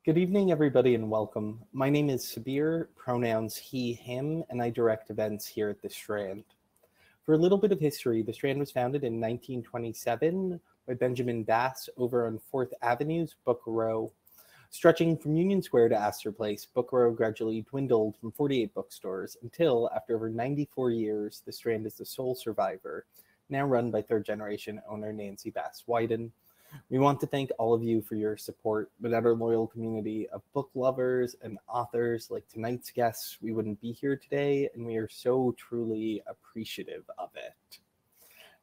Good evening, everybody, and welcome. My name is Sabir, pronouns he, him, and I direct events here at the Strand. For a little bit of history, the Strand was founded in 1927 by Benjamin Bass over on 4th Avenue's Book Row. Stretching from Union Square to Astor Place, Book Row gradually dwindled from 48 bookstores until, after over 94 years, the Strand is the sole survivor, now run by third-generation owner Nancy Bass-Wyden. We want to thank all of you for your support. Without our loyal community of book lovers and authors like tonight's guests, we wouldn't be here today, and we are so truly appreciative of it.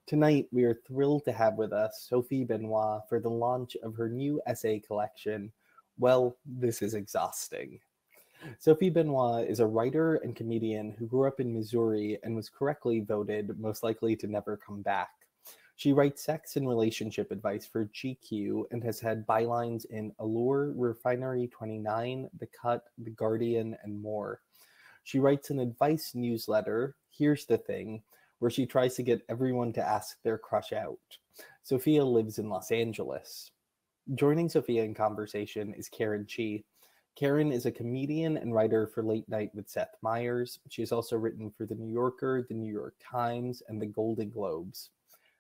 Tonight, we are thrilled to have with us Sophia Benoit for the launch of her new essay collection, Well, This Is Exhausting. Sophia Benoit is a writer and comedian who grew up in Missouri and was correctly voted most likely to never come back. She writes sex and relationship advice for GQ and has had bylines in Allure, Refinery 29, The Cut, The Guardian, and more. She writes an advice newsletter, Here's the Thing, where she tries to get everyone to ask their crush out. Sophia lives in Los Angeles. Joining Sophia in conversation is Chee. Karen is a comedian and writer for Late Night with Seth Meyers. She has also written for The New Yorker, The New York Times, and the Golden Globes.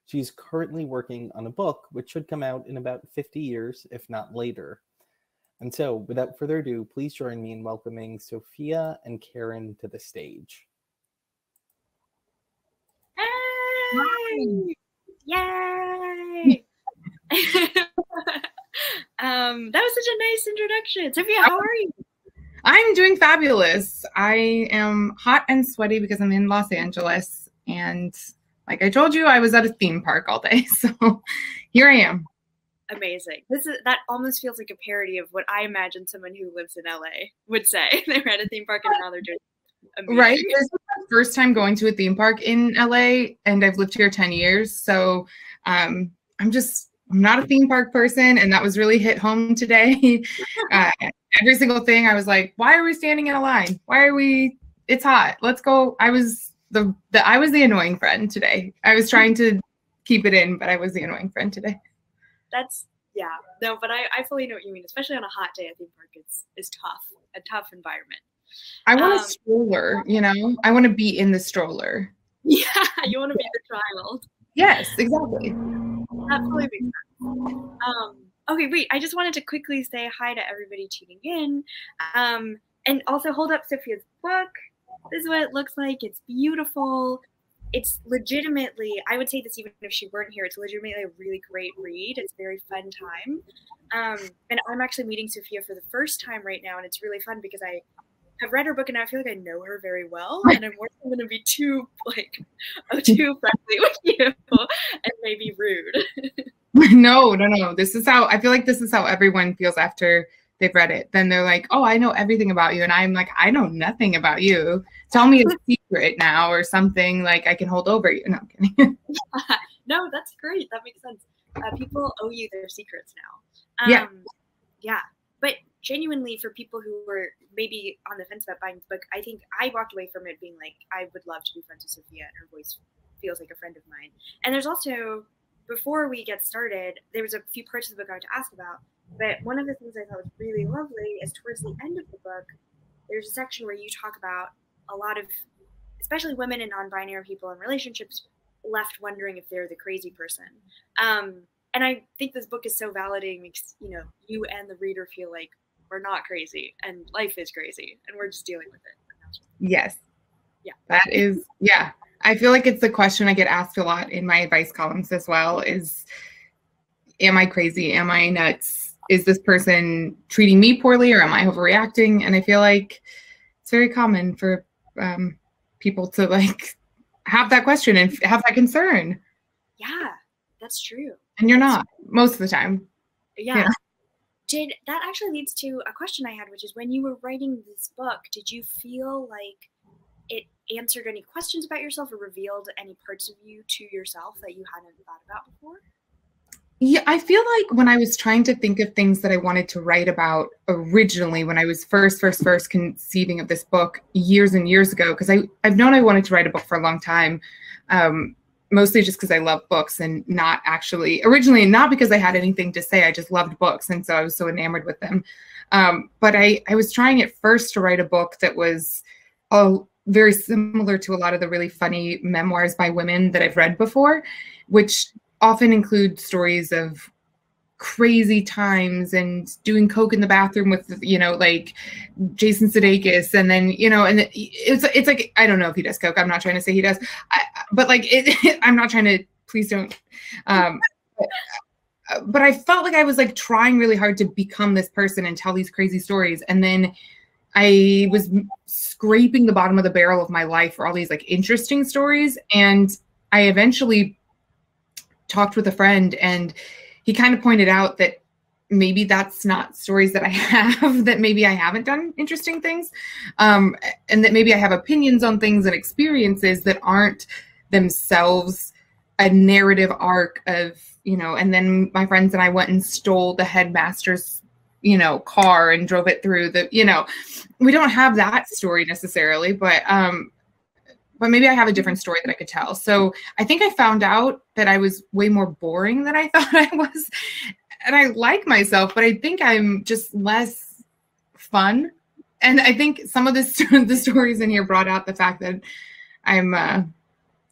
She's currently working on a book which should come out in about 50 years, if not later. And so, without further ado, please join me in welcoming Sophia and Karen to the stage. Hey! Yay! That was such a nice introduction. Sophia, how are you? I'm doing fabulous. I am hot and sweaty because I'm in Los Angeles, and like I told you, I was at a theme park all day, so here I am. Amazing. That almost feels like a parody of what I imagine someone who lives in LA would say. They were at a theme park and now they're doing amazing. Right. This is my first time going to a theme park in LA, and I've lived here 10 years, so I'm not a theme park person, and that was really hit home today. Every single thing, I was like, why are we standing in a line? It's hot. Let's go. I was the annoying friend today. I was trying to keep it in, but I was the annoying friend today. Yeah. No, but I fully know what you mean, especially on a hot day at theme park. It's tough, a tough environment. I want a stroller, I want to be in the stroller. Yeah, you want to be the child. Yes, exactly. That fully makes sense. Okay, wait, I just wanted to quickly say hi to everybody tuning in. And also hold up Sophia's book. This is what it looks like. It's beautiful. It's legitimately, I would say this even if she weren't here, it's legitimately a really great read. It's a very fun time. And I'm actually meeting Sophia for the first time right now, and it's really fun because I have read her book and I feel like I know her very well, and I'm worried I'm going to be too friendly with you and maybe rude. No. I feel like this is how everyone feels after they've read it. Then they're like, oh, I know everything about you. And I'm like, I know nothing about you. Tell me a secret now or something like I can hold over you. No, I'm kidding. No, that's great. That makes sense. People owe you their secrets now. Yeah. But genuinely, for people who were maybe on the fence about buying the book, I think I walked away from it being like, I would love to be friends with Sophia, and her voice feels like a friend of mine. And there's also, before we get started, there was a few parts of the book I want to ask about. But one of the things I thought was really lovely is towards the end of the book, there's a section where you talk about a lot of, especially women and non-binary people in relationships, left wondering if they're the crazy person. And I think this book is so validating, makes you and the reader feel like we're not crazy and life is crazy and we're just dealing with it. Yes. Yeah. That is, yeah. I feel like it's the question I get asked a lot in my advice columns as well is, am I crazy? Am I nuts? Is this person treating me poorly or am I overreacting? And I feel like it's very common for people to like have that question and have that concern. Yeah, that's true. And you're not most of the time. Yeah. That actually leads to a question I had, which is when you were writing this book, did you feel like it answered any questions about yourself or revealed any parts of you to yourself that you hadn't thought about before? Yeah, I feel like when I was trying to think of things that I wanted to write about originally, when I was first conceiving of this book years and years ago, because I've known I wanted to write a book for a long time. mostly just because I love books and not actually, originally, not because I had anything to say, I just loved books. And so I was so enamored with them. But I was trying at first to write a book that was very similar to a lot of the really funny memoirs by women that I've read before, which often include stories of crazy times and doing coke in the bathroom with, you know, like Jason Sudeikis, and then, you know, and it's like, I don't know if he does coke. I'm not trying to say he does, but like I'm not trying to, please don't. But I felt like I was like trying really hard to become this person and tell these crazy stories, and then I was scraping the bottom of the barrel of my life for all these like interesting stories, and I eventually talked with a friend, and he kind of pointed out that maybe that's not stories that I have, that maybe I haven't done interesting things, and that maybe I have opinions on things and experiences that aren't themselves a narrative arc of, you know, and then my friends and I went and stole the headmaster's, you know, car and drove it through the, you know, we don't have that story necessarily, but maybe I have a different story that I could tell. So I think I found out that I was way more boring than I thought I was. And I like myself, but I think I'm just less fun. And I think some of the stories in here brought out the fact that I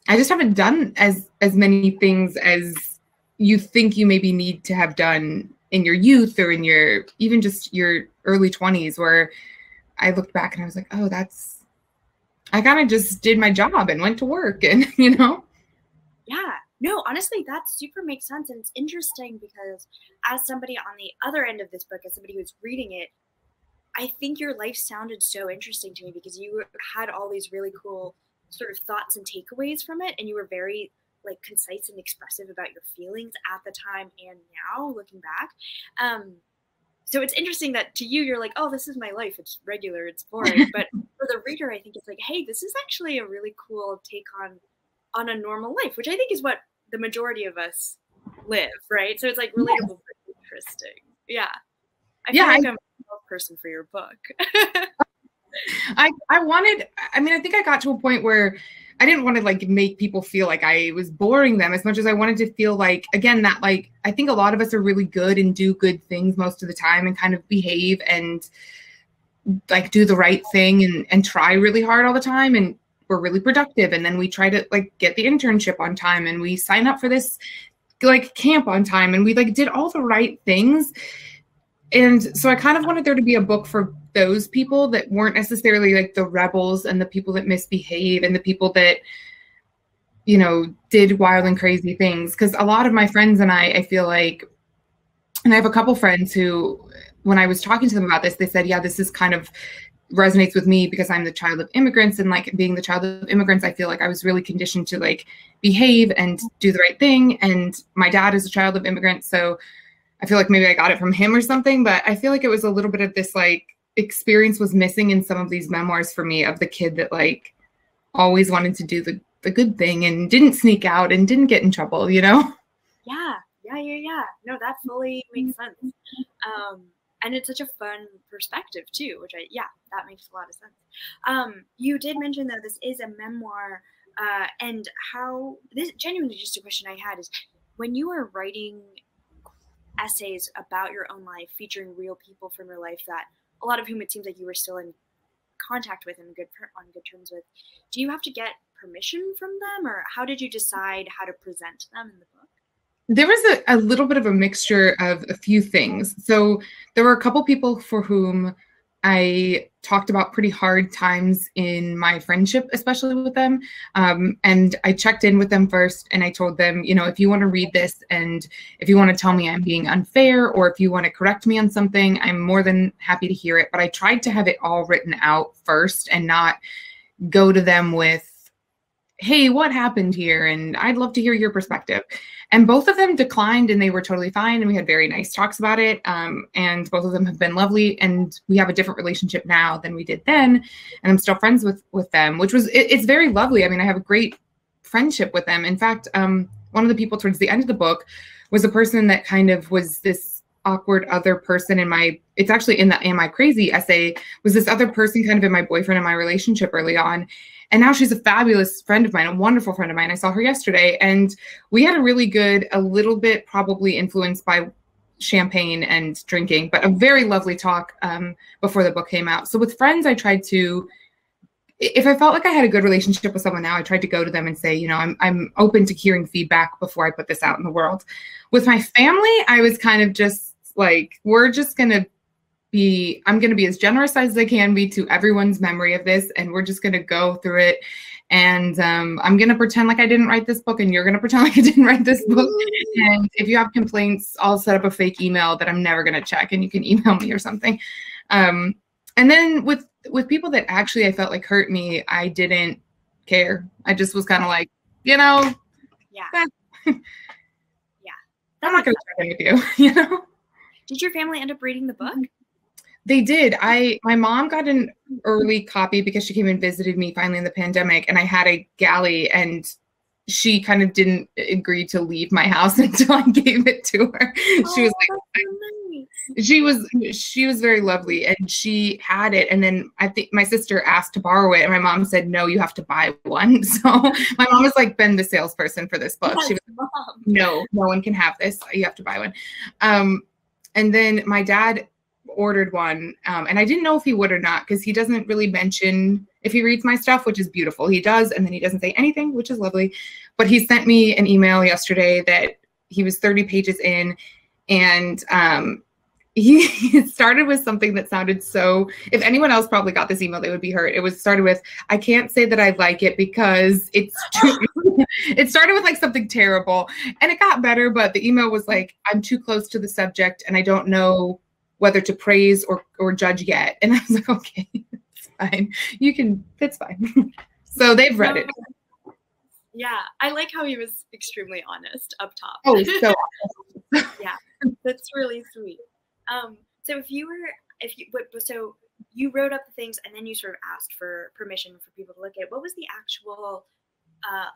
just haven't done as many things as you think you maybe need to have done in your youth or in your, even just your early 20s, where I looked back and I was like, oh, I kind of just did my job and went to work, and, you know? Yeah, no, honestly, that super makes sense. And it's interesting because as somebody on the other end of this book, as somebody who's reading it, I think your life sounded so interesting to me because you had all these really cool sort of thoughts and takeaways from it. And you were very like concise and expressive about your feelings at the time and now looking back. So it's interesting that to you, you're like, oh, this is my life. It's regular. It's boring. But for the reader, I think it's like, hey, this is actually a really cool take on a normal life, which I think is what the majority of us live, right? So it's like relatable, but interesting. Yeah. I feel like I'm a person for your book. I think I got to a point where I didn't want to like make people feel like I was boring them as much as I wanted to feel like, again, that like, I think a lot of us are really good and do good things most of the time and kind of behave and like do the right thing and try really hard all the time. And we're really productive. And then we try to like get the internship on time, and we sign up for this like camp on time, and we like did all the right things. And so I kind of wanted there to be a book for those people that weren't necessarily like the rebels and the people that misbehave and the people that, you know, did wild and crazy things. Because a lot of my friends and I feel like, and I have a couple friends who, when I was talking to them about this, they said, yeah, this is kind of resonates with me because I'm the child of immigrants, and like being the child of immigrants, I feel like I was really conditioned to like behave and do the right thing. And my dad is a child of immigrants, so I feel like maybe I got it from him or something, but I feel like it was a little bit of this like experience was missing in some of these memoirs for me of the kid that like always wanted to do the good thing and didn't sneak out and didn't get in trouble, you know? Yeah. No, that fully makes sense. And it's such a fun perspective too, which that makes a lot of sense. You did mention though, this is a memoir, and how this genuinely just a question I had is when you were writing essays about your own life, featuring real people from your life that a lot of whom it seems like you were still in contact with and on good terms with, do you have to get permission from them, or how did you decide how to present them in the book? There was a little bit of a mixture of a few things. So there were a couple people for whom I talked about pretty hard times in my friendship, especially with them. And I checked in with them first, and I told them, you know, if you want to read this and if you want to tell me I'm being unfair, or if you want to correct me on something, I'm more than happy to hear it. But I tried to have it all written out first and not go to them with, hey, what happened here? And I'd love to hear your perspective. And both of them declined, and they were totally fine. And we had very nice talks about it. And both of them have been lovely. And we have a different relationship now than we did then. And I'm still friends with them, which was, it's very lovely. I mean, I have a great friendship with them. In fact, one of the people towards the end of the book was a person that kind of was this awkward other person in my, it's actually in the Am I Crazy essay, was this other person kind of in my boyfriend and my relationship early on. And now she's a fabulous friend of mine, a wonderful friend of mine. I saw her yesterday, and we had a really good, a little bit probably influenced by champagne and drinking, but a very lovely talk before the book came out. So with friends, I tried to, if I felt like I had a good relationship with someone now, I tried to go to them and say, you know, I'm open to hearing feedback before I put this out in the world. With my family, I was kind of just like, we're just going to be, I'm going to be as generous as I can be to everyone's memory of this. And we're just going to go through it. And I'm going to pretend like I didn't write this book, and you're going to pretend like I didn't write this book. And if you have complaints, I'll set up a fake email that I'm never going to check, and you can email me or something. And then with people that actually I felt like hurt me, I didn't care. I just was kind of like, you know, yeah. Yeah. I'm not going to check in with you, you know? Did your family end up reading the book? They did. My mom got an early copy because she came and visited me finally in the pandemic, and I had a galley, and she kind of didn't agree to leave my house until I gave it to her. She was like, nice. She was very lovely, and she had it. And then I think my sister asked to borrow it, and my mom said, no, you have to buy one. So my mom has like been the salesperson for this book. She was like, no one can have this. You have to buy one. And then my dad ordered one, and I didn't know if he would or not, because he doesn't really mention if he reads my stuff, which is beautiful. He does, and then he doesn't say anything, which is lovely. But he sent me an email yesterday that he was 30 pages in, and he started with something that sounded so, if anyone else probably got this email, they would be hurt. It was started with, I can't say that I like it because it's too, it started with like something terrible, and it got better, but the email was like, I'm too close to the subject and I don't know whether to praise or judge yet. And I was like, okay, it's fine. It's fine. So they've read it. Yeah. I like how he was extremely honest up top. Oh, so yeah, that's really sweet. So so you wrote up the things, and then you sort of asked for permission for people to look at. What was the actual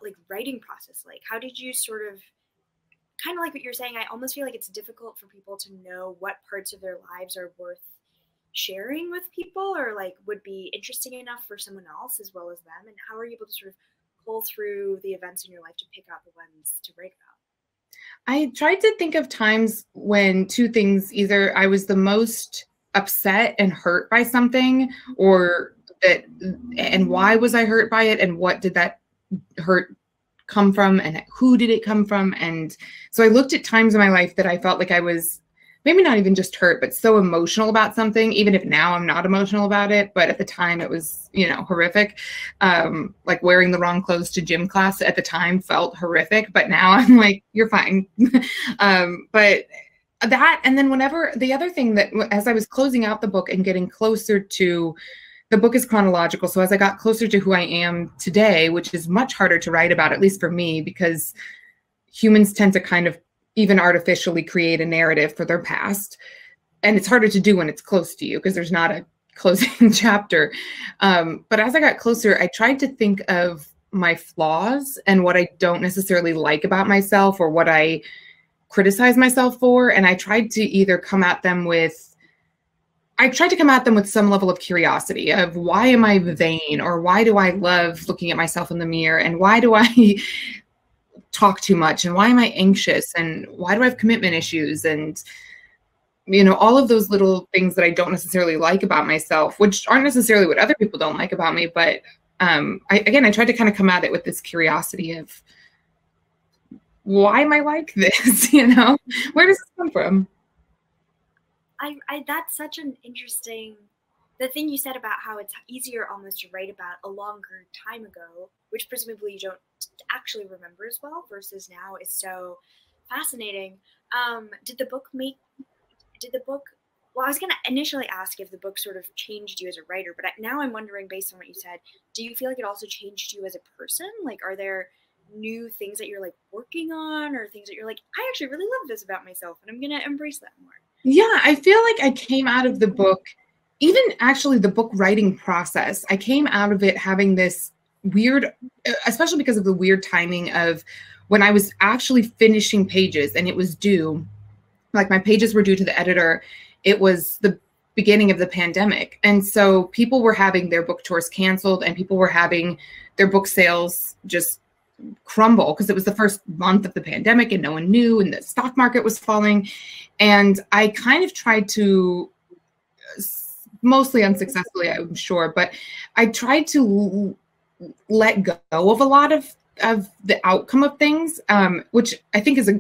like writing process like? How did you sort of, kind of like what you're saying, I almost feel like it's difficult for people to know what parts of their lives are worth sharing with people, or like would be interesting enough for someone else as well as them. And how are you able to sort of pull through the events in your life to pick out the ones to write about? I tried to think of times when two things, either I was the most upset and hurt by something, or that, and why was I hurt by it, and what did that hurt come from, and who did it come from? And so I looked at times in my life that I felt like I was maybe not even just hurt, but so emotional about something, even if now I'm not emotional about it, but at the time it was, you know, horrific. Like wearing the wrong clothes to gym class at the time felt horrific, but now I'm like, you're fine. But that, and then whenever, the other thing that, as I was closing out the book and getting closer to, the book is chronological. So as I got closer to who I am today, which is much harder to write about, at least for me, because humans tend to kind of even artificially create a narrative for their past. And it's harder to do when it's close to you because there's not a closing chapter. But as I got closer, I tried to think of my flaws and what I don't necessarily like about myself, or what I criticize myself for. And I tried to either come at them with some level of curiosity of, why am I vain, or why do I love looking at myself in the mirror, and why do I talk too much, and why am I anxious, and why do I have commitment issues, and, you know, all of those little things that I don't necessarily like about myself, which aren't necessarily what other people don't like about me. But I tried to kind of come at it with this curiosity of, why am I like this? You know, where does this come from? That's such an interesting, the thing you said about how it's easier almost to write about a longer time ago, which presumably you don't actually remember as well, versus now, is so fascinating. Did the book, well, I was going to initially ask if the book sort of changed you as a writer, but now I'm wondering, based on what you said, do you feel like it also changed you as a person? Like, are there new things that you're like working on, or things that you're like, I actually really love this about myself and I'm going to embrace that more? Yeah, I feel like I came out of the book, even actually the book writing process, I came out of it having this weird, especially because of the weird timing of when I was actually finishing pages and it was due. like my pages were due to the editor. It was the beginning of the pandemic. And so people were having their book tours canceled and people were having their book sales just crumble because it was the first month of the pandemic and no one knew, and the stock market was falling. And I kind of tried to, mostly unsuccessfully, I'm sure, but I tried to let go of a lot of the outcome of things, which I think is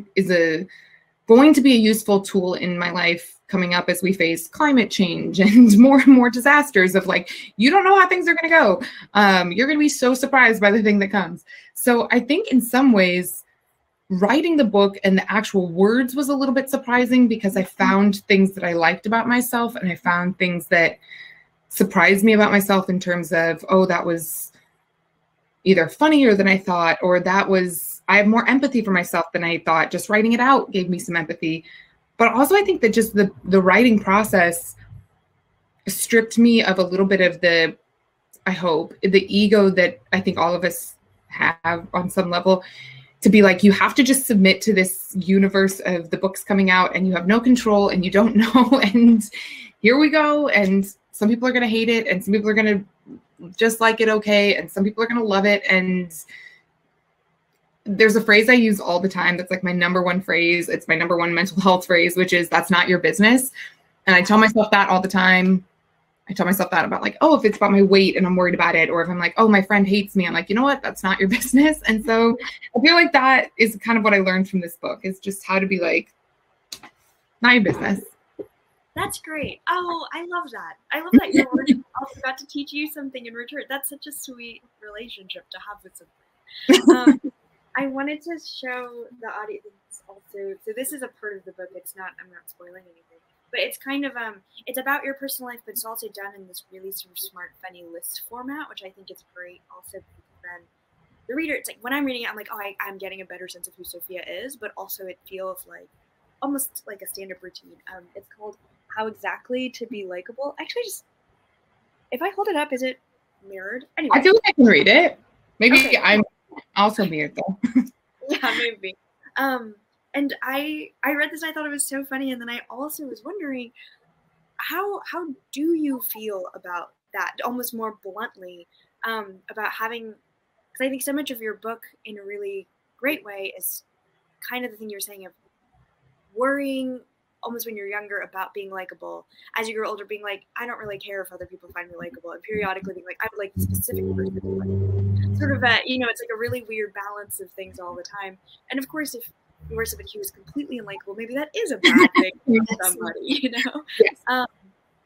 going to be a useful tool in my life coming up as we face climate change and more disasters of like, you don't know how things are going to go. You're going to be so surprised by the thing that comes. So I think in some ways, writing the book and the actual words was a little bit surprising because I found things that I liked about myself and I found things that surprised me about myself in terms of, oh, that was either funnier than I thought, or I have more empathy for myself than I thought. Just writing it out gave me some empathy. But also I think that just the writing process stripped me of a little bit of the ego that I think all of us have on some level, to be like, you have to just submit to this universe of the books coming out and you have no control and you don't know. And here we go. And some people are going to hate it and some people are going to just like it okay. And some people are going to love it. And there's a phrase I use all the time that's like my number one phrase. It's my number one mental health phrase, which is, that's not your business. And I tell myself that all the time. I tell myself that about like, oh, if it's about my weight and I'm worried about it, or if I'm like, oh, my friend hates me, I'm like, you know what? That's not your business. And so I feel like that is kind of what I learned from this book, is just how to be like, not your business. That's great. Oh, I love that. I love that your word also got to teach you something in return. That's such a sweet relationship to have with somebody. I wanted to show the audience also, so this is a part of the book. I'm not spoiling anything, but it's kind of, it's about your personal life, but it's also done in this really sort of smart, funny list format, which I think is great. Also, then the reader, it's like, when I'm reading it, I'm like, oh, I'm getting a better sense of who Sophia is, but also it feels like almost like a stand-up routine. It's called How Exactly to Be Likeable. Actually, if I hold it up, is it mirrored? Anyway. I feel like I can read it. Maybe okay. I'm also weird though. Yeah, maybe. And I read this and I thought it was so funny, and then I also was wondering, how do you feel about that, almost more bluntly, about having, because I think so much of your book in a really great way is kind of the thing you were saying of worrying almost when you're younger about being likable. As you grow older, being like, I don't really care if other people find me likable, and periodically being like, I would like the specific person to like me. Sort of it's like a really weird balance of things all the time. And of course, if you were somebody who was completely unlikable, maybe that is a bad thing for somebody, you know? Yes.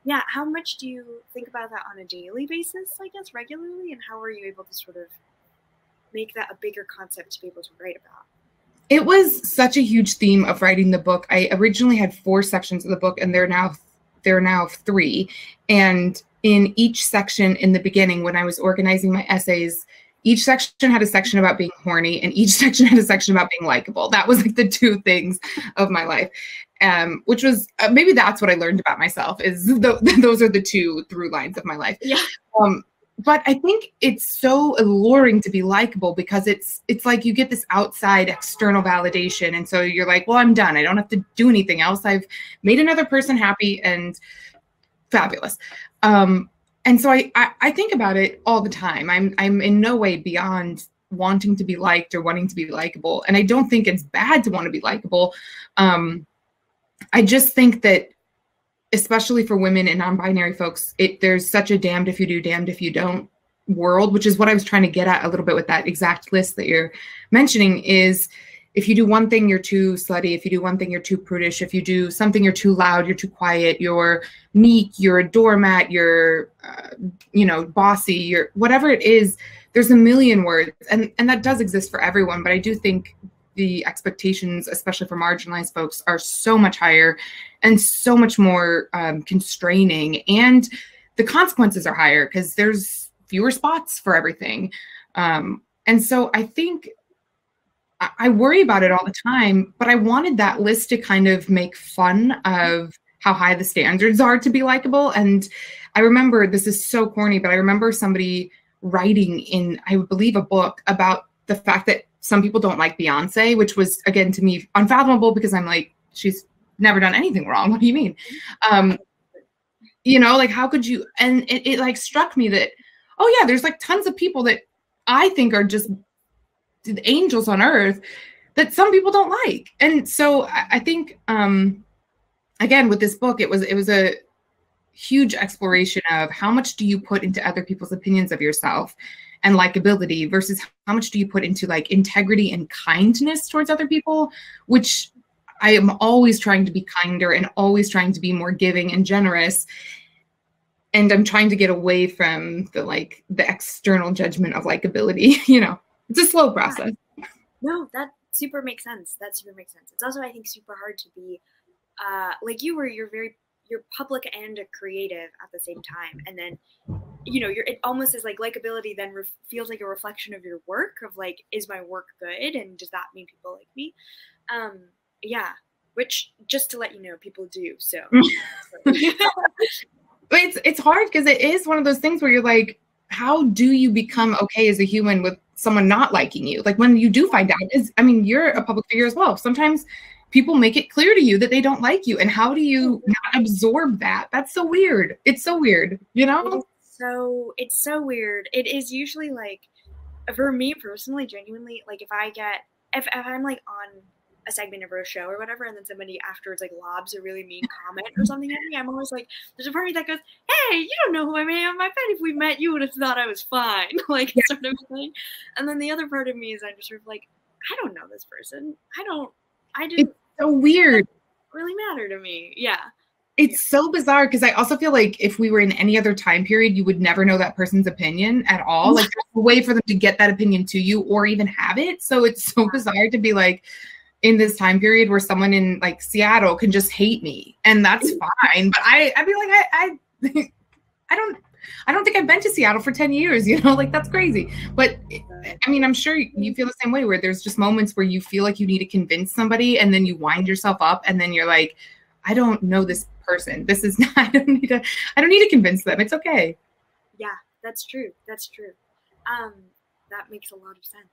Yeah, how much do you think about that on a daily basis, I guess, regularly? And how are you able to sort of make that a bigger concept to be able to write about? It was such a huge theme of writing the book. I originally had 4 sections of the book, and there are now 3. And in each section in the beginning, when I was organizing my essays, each section had a section about being horny, and each section had a section about being likable. That was like the 2 things of my life, which was maybe that's what I learned about myself, is those are the 2 through lines of my life. Yeah. But I think it's so alluring to be likable because it's like you get this outside external validation. And so you're like, well, I'm done. I don't have to do anything else. I've made another person happy and fabulous. And so I think about it all the time. I'm in no way beyond wanting to be liked or wanting to be likable. And I don't think it's bad to want to be likable. I just think that, especially for women and non-binary folks, there's such a damned if you do, damned if you don't world, which is what I was trying to get at a little bit with that exact list that you're mentioning, is if you do one thing, you're too slutty. If you do one thing, you're too prudish. If you do something, you're too loud, you're too quiet, you're meek, you're a doormat, you're, bossy, you're whatever it is, there's a million words. And that does exist for everyone. But I do think the expectations, especially for marginalized folks, are so much higher and so much more constraining. And the consequences are higher because there's fewer spots for everything. And so I think I worry about it all the time, but I wanted that list to kind of make fun of how high the standards are to be likable. And I remember, this is so corny, but I remember somebody writing in, I believe, a book about the fact that some people don't like Beyonce, which was, again, to me, unfathomable because I'm like, she's never done anything wrong. What do you mean? You know, like, how could you? And it like struck me that, oh yeah, there's like tons of people that I think are just angels on earth that some people don't like. And so I think, again, with this book, it was a huge exploration of how much do you put into other people's opinions of yourself and likability versus how much do you put into like integrity and kindness towards other people, which I am always trying to be kinder and always trying to be more giving and generous. And I'm trying to get away from the external judgment of likability. You know, it's a slow process. No, that super makes sense. That super makes sense. It's also, I think, super hard to be like you were. You're public and a creative at the same time, and then you know it almost is like likability then feels like a reflection of your work of like, is my work good and does that mean people like me? Yeah, which just to let you know, people do. So, but it's hard because it is one of those things where you're like, how do you become okay as a human with someone not liking you? Like when you do find out, you're a public figure as well. Sometimes people make it clear to you that they don't like you. And how do you not absorb that? That's so weird. It's so weird, you know? It's so weird. It is usually like, for me personally, genuinely, like if I'm like on a segment of a show or whatever, and then somebody afterwards like lobs a really mean comment or something at me, I'm always like, there's a part of me that goes, hey, you don't know who I am. I bet if we met, you would have thought I was fine. Like, yeah. Sort of thing. And then the other part of me is I'm just sort of like, I don't know this person. It's so weird. Really matter to me. Yeah. It's so bizarre because I also feel like if we were in any other time period, you would never know that person's opinion at all. Like there's a way for them to get that opinion to you or even have it. So it's so bizarre to be like in this time period where someone in like Seattle can just hate me and that's fine. But I'd be like, I don't think I've been to Seattle for 10 years, you know, like that's crazy. But I mean, I'm sure you feel the same way where there's just moments where you feel like you need to convince somebody and then you wind yourself up and then you're like, I don't know this person. This is not, I don't need to convince them. It's okay. Yeah, that's true. That's true. That makes a lot of sense.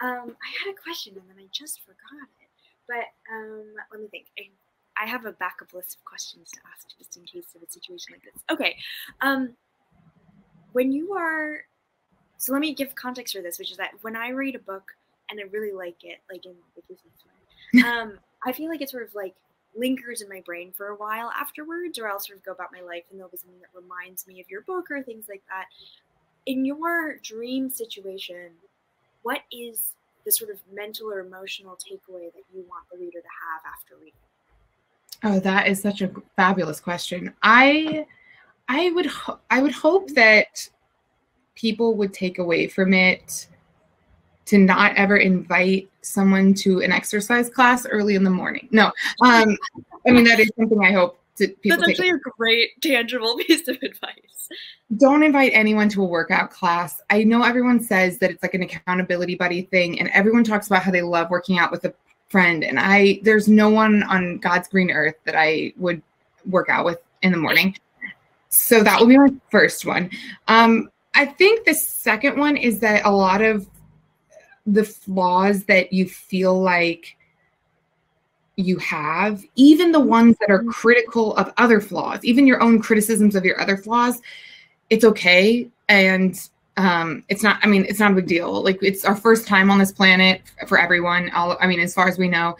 I had a question and then I just forgot it, but let me think. I have a backup list of questions to ask just in case of a situation like this. Okay. So let me give context for this, which is that when I read a book and I really like it, like in vacation, I feel like it sort of like lingers in my brain for a while afterwards, or I'll sort of go about my life and there'll be something that reminds me of your book or things like that. In your dream situation, what is the sort of mental or emotional takeaway that you want the reader to have after reading? Oh, that is such a fabulous question. I would hope that people would take away from it to not ever invite someone to an exercise class early in the morning. No, I mean, that is something I hope people That's actually a great tangible piece of advice. Don't invite anyone to a workout class. I know everyone says that it's like an accountability buddy thing, and everyone talks about how they love working out with a friend. And there's no one on God's green earth that I would work out with in the morning. So that will be my first one. I think the second one is that a lot of the flaws that you feel like you have, even the ones that are critical of other flaws, even your own criticisms of your other flaws, it's okay. And it's not a big deal. Like, it's our first time on this planet for everyone. As far as we know,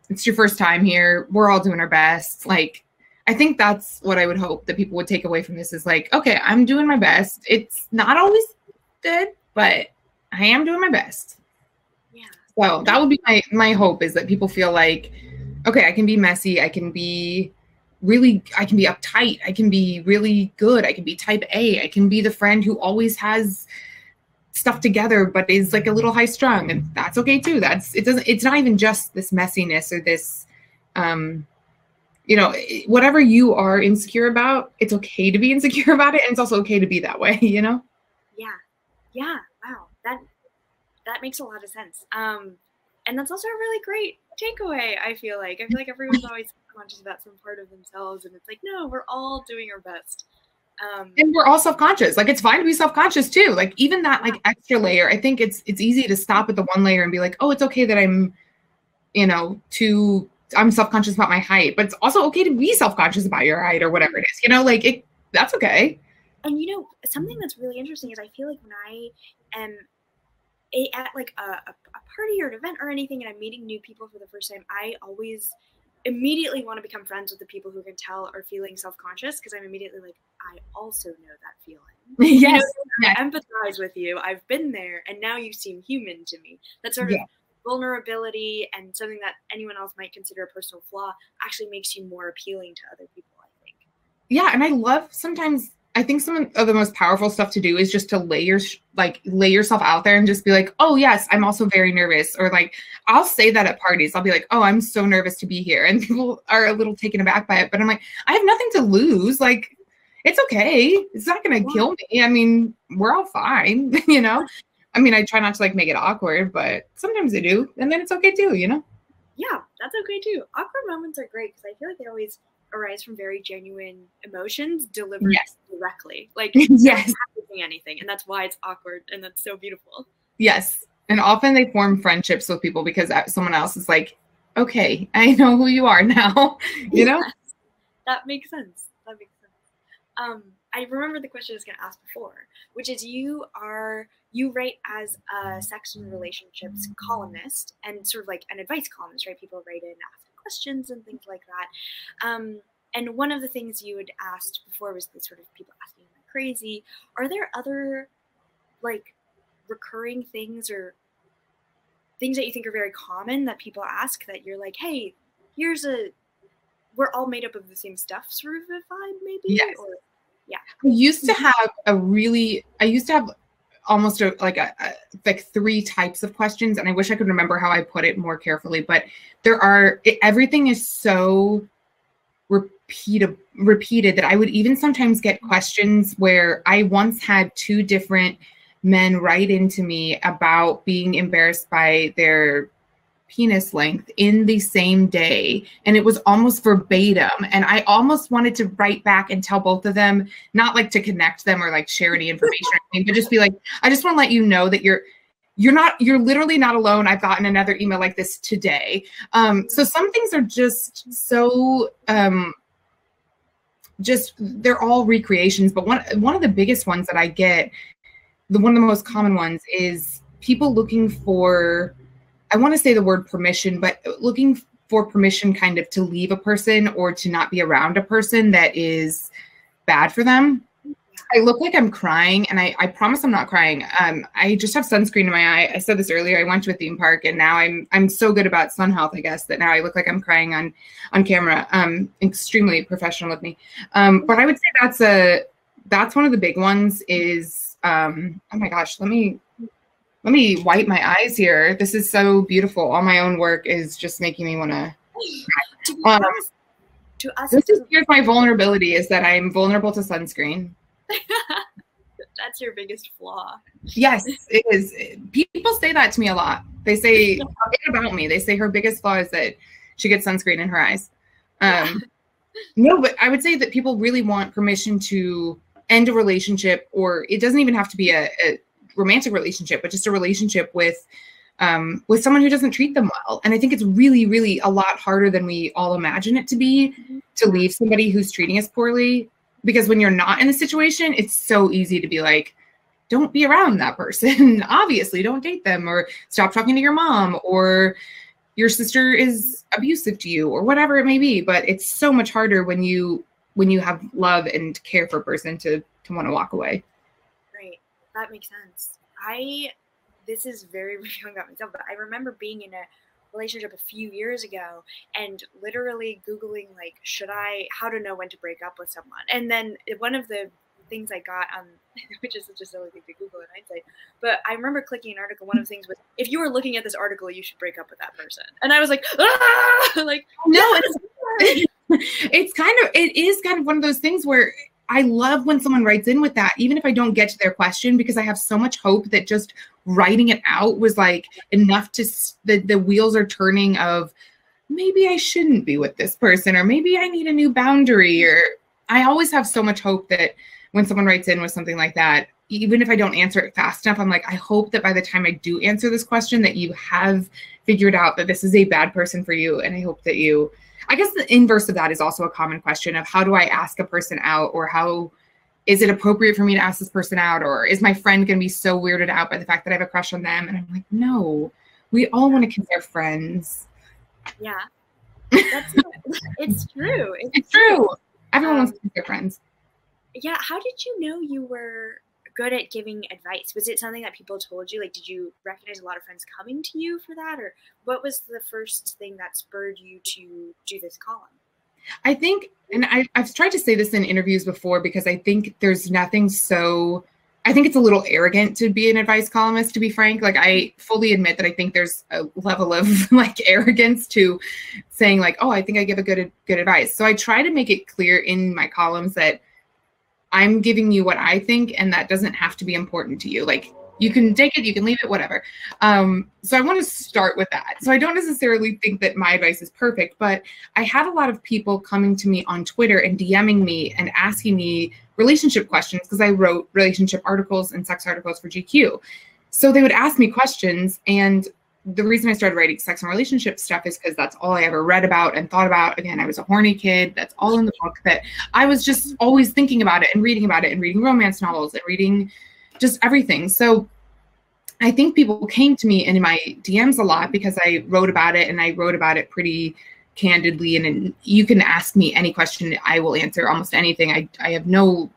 it's your first time here. We're all doing our best. Like, I think that's what I would hope that people would take away from this is like, okay, I'm doing my best. It's not always good, but I am doing my best. Yeah. So that would be my hope, is that people feel like, okay, I can be messy. I can be uptight. I can be really good. I can be type A. I can be the friend who always has stuff together, but is like a little high strung, and that's okay too. It's not even just this messiness or this, whatever you are insecure about, it's okay to be insecure about it. And it's also okay to be that way, you know? Yeah. Yeah. Wow. That makes a lot of sense. And that's also a really great takeaway. I feel like everyone's always conscious about some part of themselves, and it's like, no, we're all doing our best. And we're all self-conscious. Like, it's fine to be self-conscious too. Like, even that like extra layer, I think it's easy to stop at the one layer and be like, oh, it's okay that I'm, I'm self-conscious about my height, but it's also okay to be self-conscious about your height or whatever it is, you know, like that's okay. And you know, something that's really interesting is I feel like when I am at like a party or an event or anything and I'm meeting new people for the first time, I always immediately want to become friends with the people who can tell are feeling self-conscious, because I'm immediately like, I also know that feeling. Yes. You know, I empathize with you. I've been there, and now you seem human to me. That sort of vulnerability and something that anyone else might consider a personal flaw actually makes you more appealing to other people, I think. Yeah, and I love sometimes. I think some of the most powerful stuff to do is just to lay yourself out there and just be like, oh yes, I'm also very nervous. Or like, I'll say that at parties. I'll be like, oh, I'm so nervous to be here. And people are a little taken aback by it, but I'm like, I have nothing to lose. Like, it's okay. It's not going to kill me. I mean, we're all fine, you know? I mean, I try not to like make it awkward, but sometimes I do. And then it's okay too, you know? Yeah, that's okay too. Awkward moments are great because I feel like they always arise from very genuine emotions delivered directly. Like, yes, not doing anything, and that's why it's awkward, and that's so beautiful. Yes, and often they form friendships with people because someone else is like, okay, I know who you are now. You know, that makes sense. That makes sense. I remember the question I was going to ask before, which is you write as a sex and relationships columnist and sort of like an advice columnist, right? People write in, ask questions and things like that. And one of the things you had asked before was the sort of people asking you crazy. Are there other like recurring things or things that you think are very common that people ask that you're like, hey, we're all made up of the same stuff sort of a vibe maybe? Yes. Or, yeah. I used to have almost like 3 types of questions, and I wish I could remember how I put it more carefully, but everything is so repeated that I would even sometimes get questions where I once had 2 different men write into me about being embarrassed by their penis length in the same day, and it was almost verbatim, and I almost wanted to write back and tell both of them, not like to connect them or like share any information or anything, but just be like, I just want to let you know that you're literally not alone. I've gotten another email like this today. So some things are just so they're all recreations, but one of the biggest ones that I get, one of the most common ones, is people looking for, I want to say the word permission, but looking for permission kind of to leave a person or to not be around a person that is bad for them. I look like I'm crying, and I promise I'm not crying. I just have sunscreen in my eye. I said this earlier. I went to a theme park, and now I'm so good about sun health, I guess, that now I look like I'm crying on camera. Extremely professional of me. But I would say that's one of the big ones. Is oh my gosh, let me wipe my eyes here. This is so beautiful. All my own work is just making me want to. Here's my vulnerability: is that I'm vulnerable to sunscreen. That's your biggest flaw. Yes, it is. People say that to me a lot. They say about me. They say her biggest flaw is that she gets sunscreen in her eyes. No, but I would say that people really want permission to end a relationship, or it doesn't even have to be a romantic relationship, but just a relationship with someone who doesn't treat them well. And I think it's really, really a lot harder than we all imagine it to be to leave somebody who's treating us poorly. Because when you're not in the situation, it's so easy to be like, don't be around that person. Obviously, don't date them, or stop talking to your mom, or your sister is abusive to you, or whatever it may be. But it's so much harder when you have love and care for a person to want to walk away. Right. That makes sense. This is very revealing about myself, but I remember being in a relationship a few years ago and literally Googling like, how to know when to break up with someone. And then one of the things I got on, which is such a silly thing to Google in hindsight, but I remember clicking an article. One of the things was, if you were looking at this article, you should break up with that person. And I was like, ah! Like, no, it is kind of one of those things where I love when someone writes in with that, even if I don't get to their question, because I have so much hope that just writing it out was like enough to the wheels are turning of maybe I shouldn't be with this person, or maybe I need a new boundary. Or I always have so much hope that when someone writes in with something like that, even if I don't answer it fast enough, I'm like, I hope that by the time I do answer this question that you have figured out that this is a bad person for you. And I hope that you, I guess the inverse of that is also a common question of how do I ask a person out, or how is it appropriate for me to ask this person out? Or is my friend going to be so weirded out by the fact that I have a crush on them? And I'm like, no, we all want to kiss our friends. Yeah. It's true. It's true. Everyone wants to kiss their friends. Yeah. How did you know you were good at giving advice? Was it something that people told you? Like, did you recognize a lot of friends coming to you for that? Or what was the first thing that spurred you to do this column? I think, and I've tried to say this in interviews before, because I think there's nothing so, I think it's a little arrogant to be an advice columnist, to be frank. Like, I fully admit that I think there's a level of like arrogance to saying like, oh, I think I give a good advice. So I try to make it clear in my columns that I'm giving you what I think, and that doesn't have to be important to you. Like, you can take it, you can leave it, whatever. So I want to start with that. So I don't necessarily think that my advice is perfect, but I had a lot of people coming to me on Twitter and DMing me and asking me relationship questions, because I wrote relationship articles and sex articles for GQ. So they would ask me questions, and the reason I started writing sex and relationship stuff is because that's all I ever read about and thought about. Again, I was a horny kid. That's all in the book, that I was just always thinking about it and reading romance novels and reading just everything. So I think people came to me in my DMs a lot because I wrote about it, and I wrote about it pretty candidly. And you can ask me any question, I will answer almost anything. I have no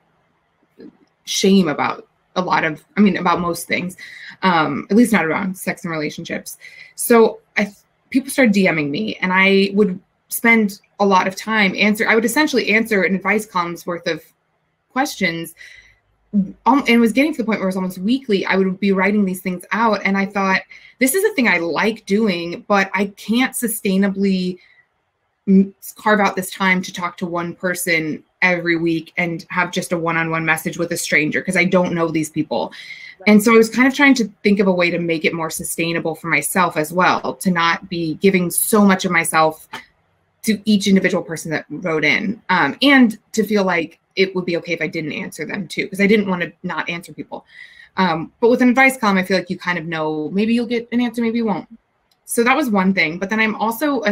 shame about about most things, at least not around sex and relationships. So people started DMing me, and I would spend a lot of time I would essentially answer an advice column's worth of questions, and was getting to the point where it was almost weekly. I would be writing these things out, and I thought, this is a thing I like doing, but I can't sustainably carve out this time to talk to one person every week and have just a one-on-one message with a stranger, because I don't know these people. Right. And so I was kind of trying to think of a way to make it more sustainable for myself as well, to not be giving so much of myself to each individual person that wrote in, and to feel like it would be okay if I didn't answer them too, because I didn't want to not answer people. But with an advice column, I feel like you kind of know, maybe you'll get an answer, maybe you won't. So that was one thing. But then I'm also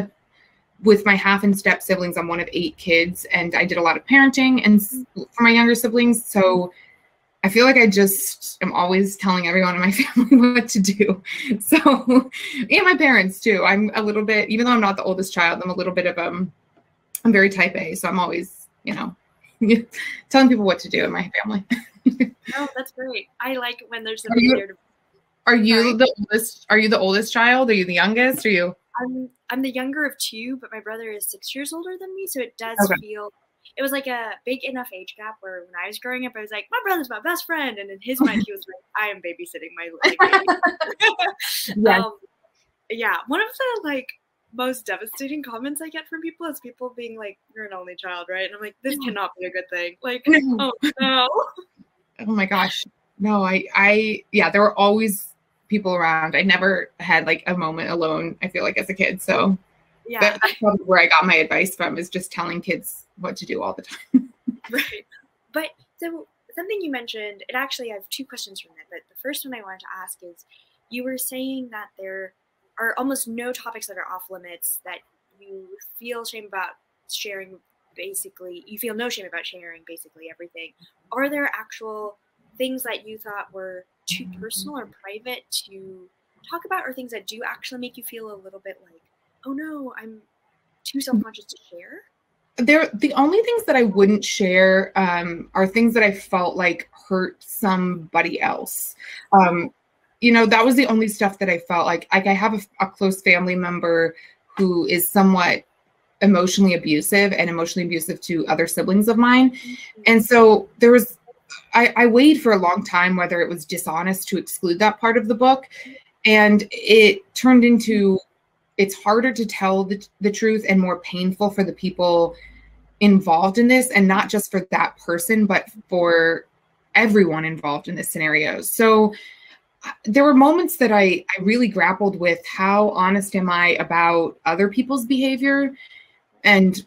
with my half and step siblings, I'm one of 8 kids, and I did a lot of parenting and for my younger siblings. So I feel like I just am always telling everyone in my family what to do. So, and my parents too. I'm a little bit, even though I'm not the oldest child, I'm a little bit of, I'm very type A. So I'm always, telling people what to do in my family. Oh, that's great. I like when there's something there to. Are you the oldest? Are you the oldest child? Are you the youngest? Are you? I'm the younger of 2, but my brother is 6 years older than me, so it does feel. It was like a big enough age gap where when I was growing up, I was like, my brother's my best friend, and in his mind, he was like, I am babysitting my baby. Yes. Yeah, one of the most devastating comments I get from people is people being like, "You're an only child, right?" And I'm like, this cannot be a good thing. Like, oh no. Oh my gosh, no, yeah, there were always people around. I never had like a moment alone, I feel like, as a kid. So yeah, that's probably where I got my advice from, is just telling kids what to do all the time. Right. But so something you mentioned, I have 2 questions from that, but the first one I wanted to ask is, you were saying that there are almost no topics that are off limits that you feel shame about sharing. Basically, you feel no shame about sharing basically everything. Are there actual things that you thought were too personal or private to talk about, or things that do actually make you feel a little bit like, oh no, I'm too self-conscious to share? The only things that I wouldn't share are things that I felt like hurt somebody else. That was the only stuff that I felt like I have a close family member who is somewhat emotionally abusive to other siblings of mine. And so I weighed for a long time whether it was dishonest to exclude that part of the book. And it turned into, it's harder to tell the truth and more painful for the people involved in this, and not just for that person, but for everyone involved in this scenario. So there were moments that I really grappled with, how honest am I about other people's behavior? And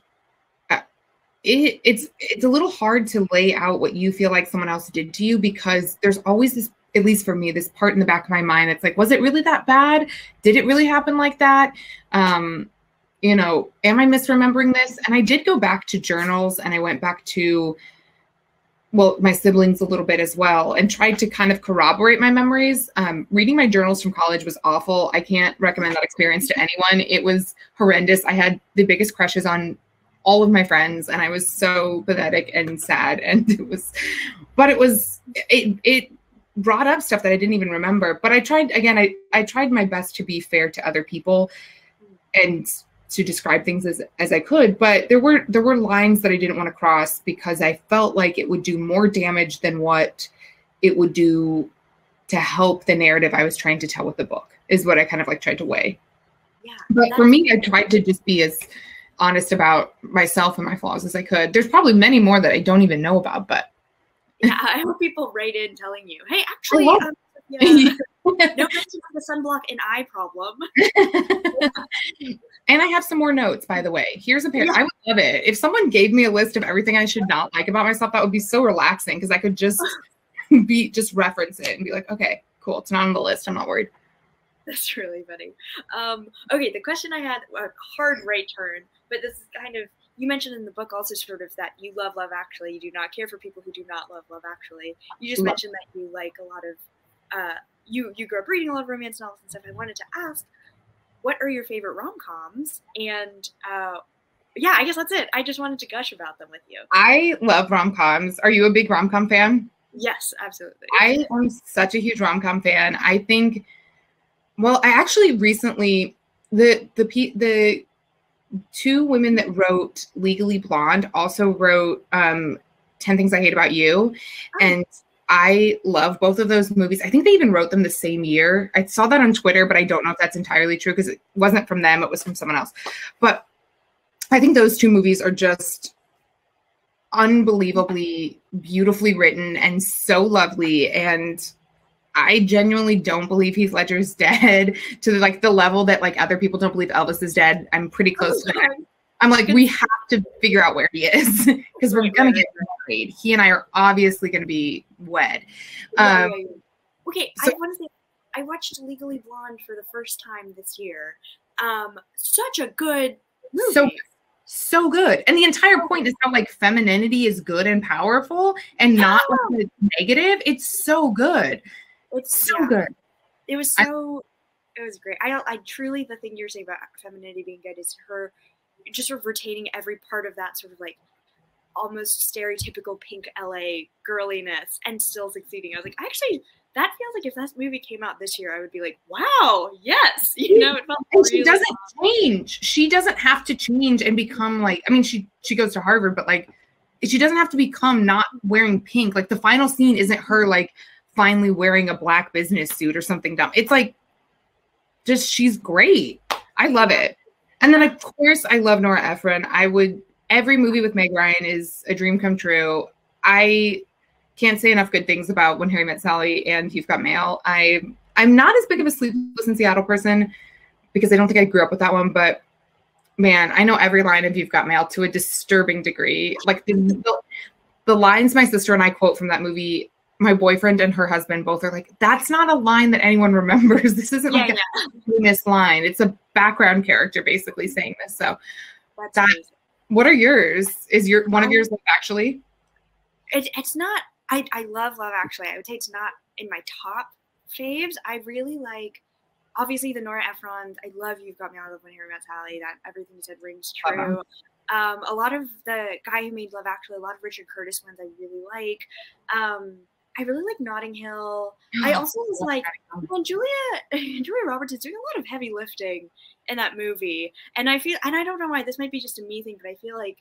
it's a little hard to lay out what you feel like someone else did to you, because there's always this, at least for me, this part in the back of my mind. It's like, was it really that bad? Did it really happen like that? You know, am I misremembering this? And I did go back to journals, and I went back to, well, my siblings a little bit as well, and tried to kind of corroborate my memories. Reading my journals from college was awful. I can't recommend that experience to anyone. It was horrendous. I had the biggest crushes on all of my friends, and I was so pathetic and sad. And it brought up stuff that I didn't even remember. But I tried, again, I tried my best to be fair to other people and to describe things as I could, but there were lines that I didn't want to cross, because I felt like it would do more damage than what it would do to help the narrative I was trying to tell with the book, is what I kind of like tried to weigh. Yeah. But for me, I tried to just be as honest about myself and my flaws as I could. There's probably many more that I don't even know about, but yeah, I hope people write in telling you, hey, actually, no mention of the sunblock and eye problem. And I have some more notes, by the way. Here's a pair. Yeah. I would love it. If someone gave me a list of everything I should not like about myself, that would be so relaxing, because I could just reference it and be like, okay, cool. It's not on the list. I'm not worried. That's really funny. Okay, the question I had, a hard right turn, but this is kind of, you mentioned in the book also sort of that you love Love Actually. You do not care for people who do not love Love Actually. You just mentioned that you like a lot of, you grew up reading a lot of romance novels and stuff. I wanted to ask, what are your favorite rom-coms? And yeah, I guess that's it. I just wanted to gush about them with you. I love rom-coms. Are you a big rom-com fan? Yes, absolutely. I am such a huge rom-com fan. I think, well, I actually recently, the two women that wrote Legally Blonde also wrote 10 Things I Hate About You. Oh. And I love both of those movies. I think they even wrote them the same year. I saw that on Twitter, but I don't know if that's entirely true, because it wasn't from them. It was from someone else. But I think those two movies are just unbelievably beautifully written and so lovely. And I genuinely don't believe Heath Ledger's dead, to like the level that like other people don't believe Elvis is dead. I'm pretty close to that. I'm like, we have to figure out where he is, because we're going to get married. He and I are obviously going to be wed. Okay, so, I want to say, I watched Legally Blonde for the first time this year. Such a good movie. So good. And the entire point is how like femininity is good and powerful and not like negative. It's so good. It's so good. It was so, it was great. I truly, the thing you're saying about femininity being good is her just sort of retaining every part of that sort of like almost stereotypical pink LA girliness and still succeeding. I was like, actually, that feels like if that movie came out this year, I would be like, wow, yes. You know, it felt and she doesn't change. She doesn't have to change and become like, I mean, she goes to Harvard, but like, she doesn't have to become not wearing pink. Like the final scene isn't her like finally wearing a black business suit or something dumb. It's like, just, she's great. I love it. And then of course I love Nora Ephron. Every movie with Meg Ryan is a dream come true. I can't say enough good things about When Harry Met Sally and You've Got Mail. I'm not as big of a Sleepless in Seattle person, because I don't think I grew up with that one, but man, I know every line of You've Got Mail to a disturbing degree. Like the lines my sister and I quote from that movie, my boyfriend and her husband both are like, that's not a line that anyone remembers. This isn't like a famous line. It's a background character basically saying this. So what are yours? Is one of yours Love Actually? It's not, I love Love Actually. I would say it's not in my top faves. I really like, obviously, the Nora Ephron. I love You've Got Me. I love When Harry Met Sally. That everything you said rings true. A lot of the guy who made Love Actually, a lot of Richard Curtis ones I really like. I really like Notting Hill. I also was like, when Julia Roberts is doing a lot of heavy lifting in that movie. And I don't know why, this might be just a me thing, but I feel like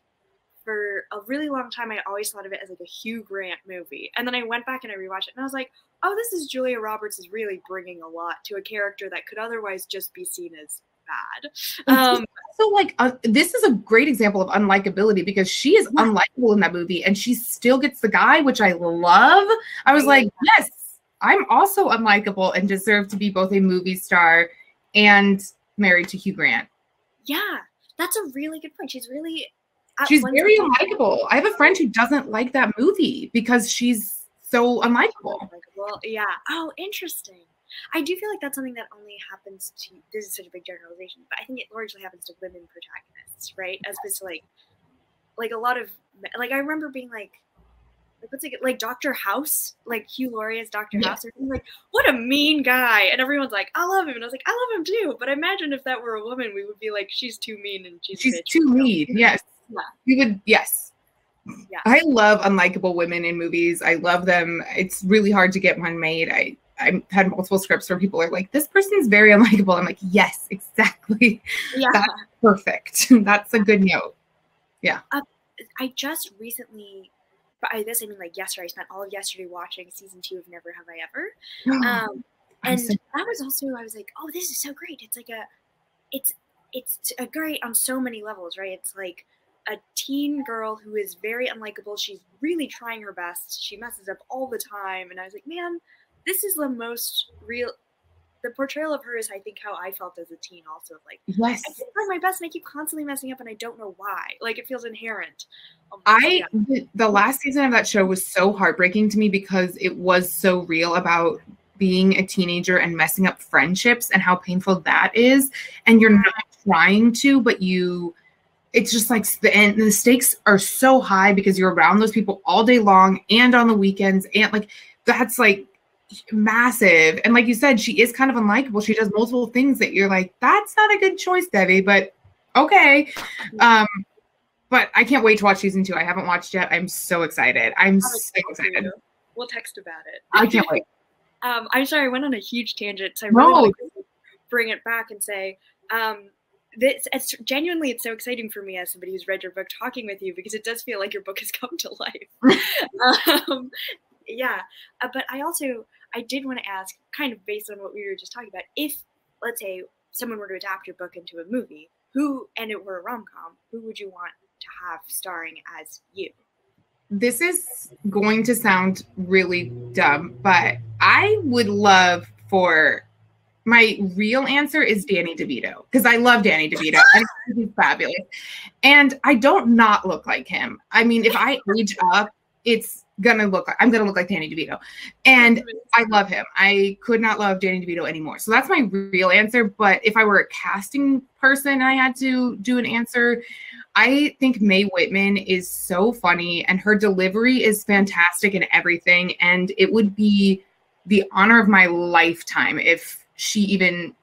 for a really long time, I always thought of it as like a Hugh Grant movie. And then I went back and I rewatched it and I was like, oh, this is Julia Roberts is really bringing a lot to a character that could otherwise just be seen as bad. So like, this is a great example of unlikability, because she is unlikable in that movie and she still gets the guy, which I love. I was like, yes, I'm also unlikable and deserve to be both a movie star and married to Hugh Grant. Yeah, that's a really good point. She's really, She's very unlikable. I have a friend who doesn't like that movie because she's so unlikable. Yeah. Oh, interesting. I do feel like that's something that only happens to, this is such a big generalization, but I think it largely happens to women protagonists, right? As opposed to like a lot of, like, I remember being like what's it, like Dr. House, like Hugh Laurie as Dr. House, or like, what a mean guy. And everyone's like, I love him. And I was like, I love him too. But imagine if that were a woman, we would be like, she's too mean and she's too mean. Yes. Yeah. We would, yes. Yeah. I love unlikable women in movies. I love them. It's really hard to get one made. I've had multiple scripts where people are like, this person's very unlikable. I'm like, yes, exactly. Yeah. That's perfect. That's a good note. Yeah. I just recently, by this I mean like yesterday, I spent all of yesterday watching season 2 of Never Have I Ever. And that was also, I was like, oh, this is so great. It's like it's a great on so many levels, right? It's like a teen girl who is very unlikable. She's really trying her best. She messes up all the time. And I was like, man, this is the most real, the portrayal of her is, I think, how I felt as a teen also. Like, yes, I keep trying my best and I keep constantly messing up and I don't know why. Like, it feels inherent. The last season of that show was so heartbreaking to me because it was so real about being a teenager and messing up friendships and how painful that is. And you're not trying to, but it's just like, and the stakes are so high because you're around those people all day long and on the weekends. And like, that's like massive. And like you said, she is kind of unlikable. She does multiple things that you're like, that's not a good choice, Debbie, but okay. But I can't wait to watch season 2. I haven't watched yet. I'm so excited. I'm so excited. We'll text about it. I can't wait. I'm sorry, I went on a huge tangent. So I really want to bring it back and say, genuinely, it's so exciting for me as somebody who's read your book talking with you, because it does feel like your book has come to life. But I did want to ask, kind of based on what we were just talking about, if, let's say, someone were to adapt your book into a movie, and it were a rom-com, who would you want to have starring as you? This is going to sound really dumb, but I would love for, my real answer is Danny DeVito, because I love Danny DeVito and he's fabulous. And I don't not look like him. I mean, if I age up, I'm going to look like Danny DeVito. And I love him. I could not love Danny DeVito anymore. So that's my real answer. But if I were a casting person and I had to do an answer, I think Mae Whitman is so funny and her delivery is fantastic in everything. And it would be the honor of my lifetime if she even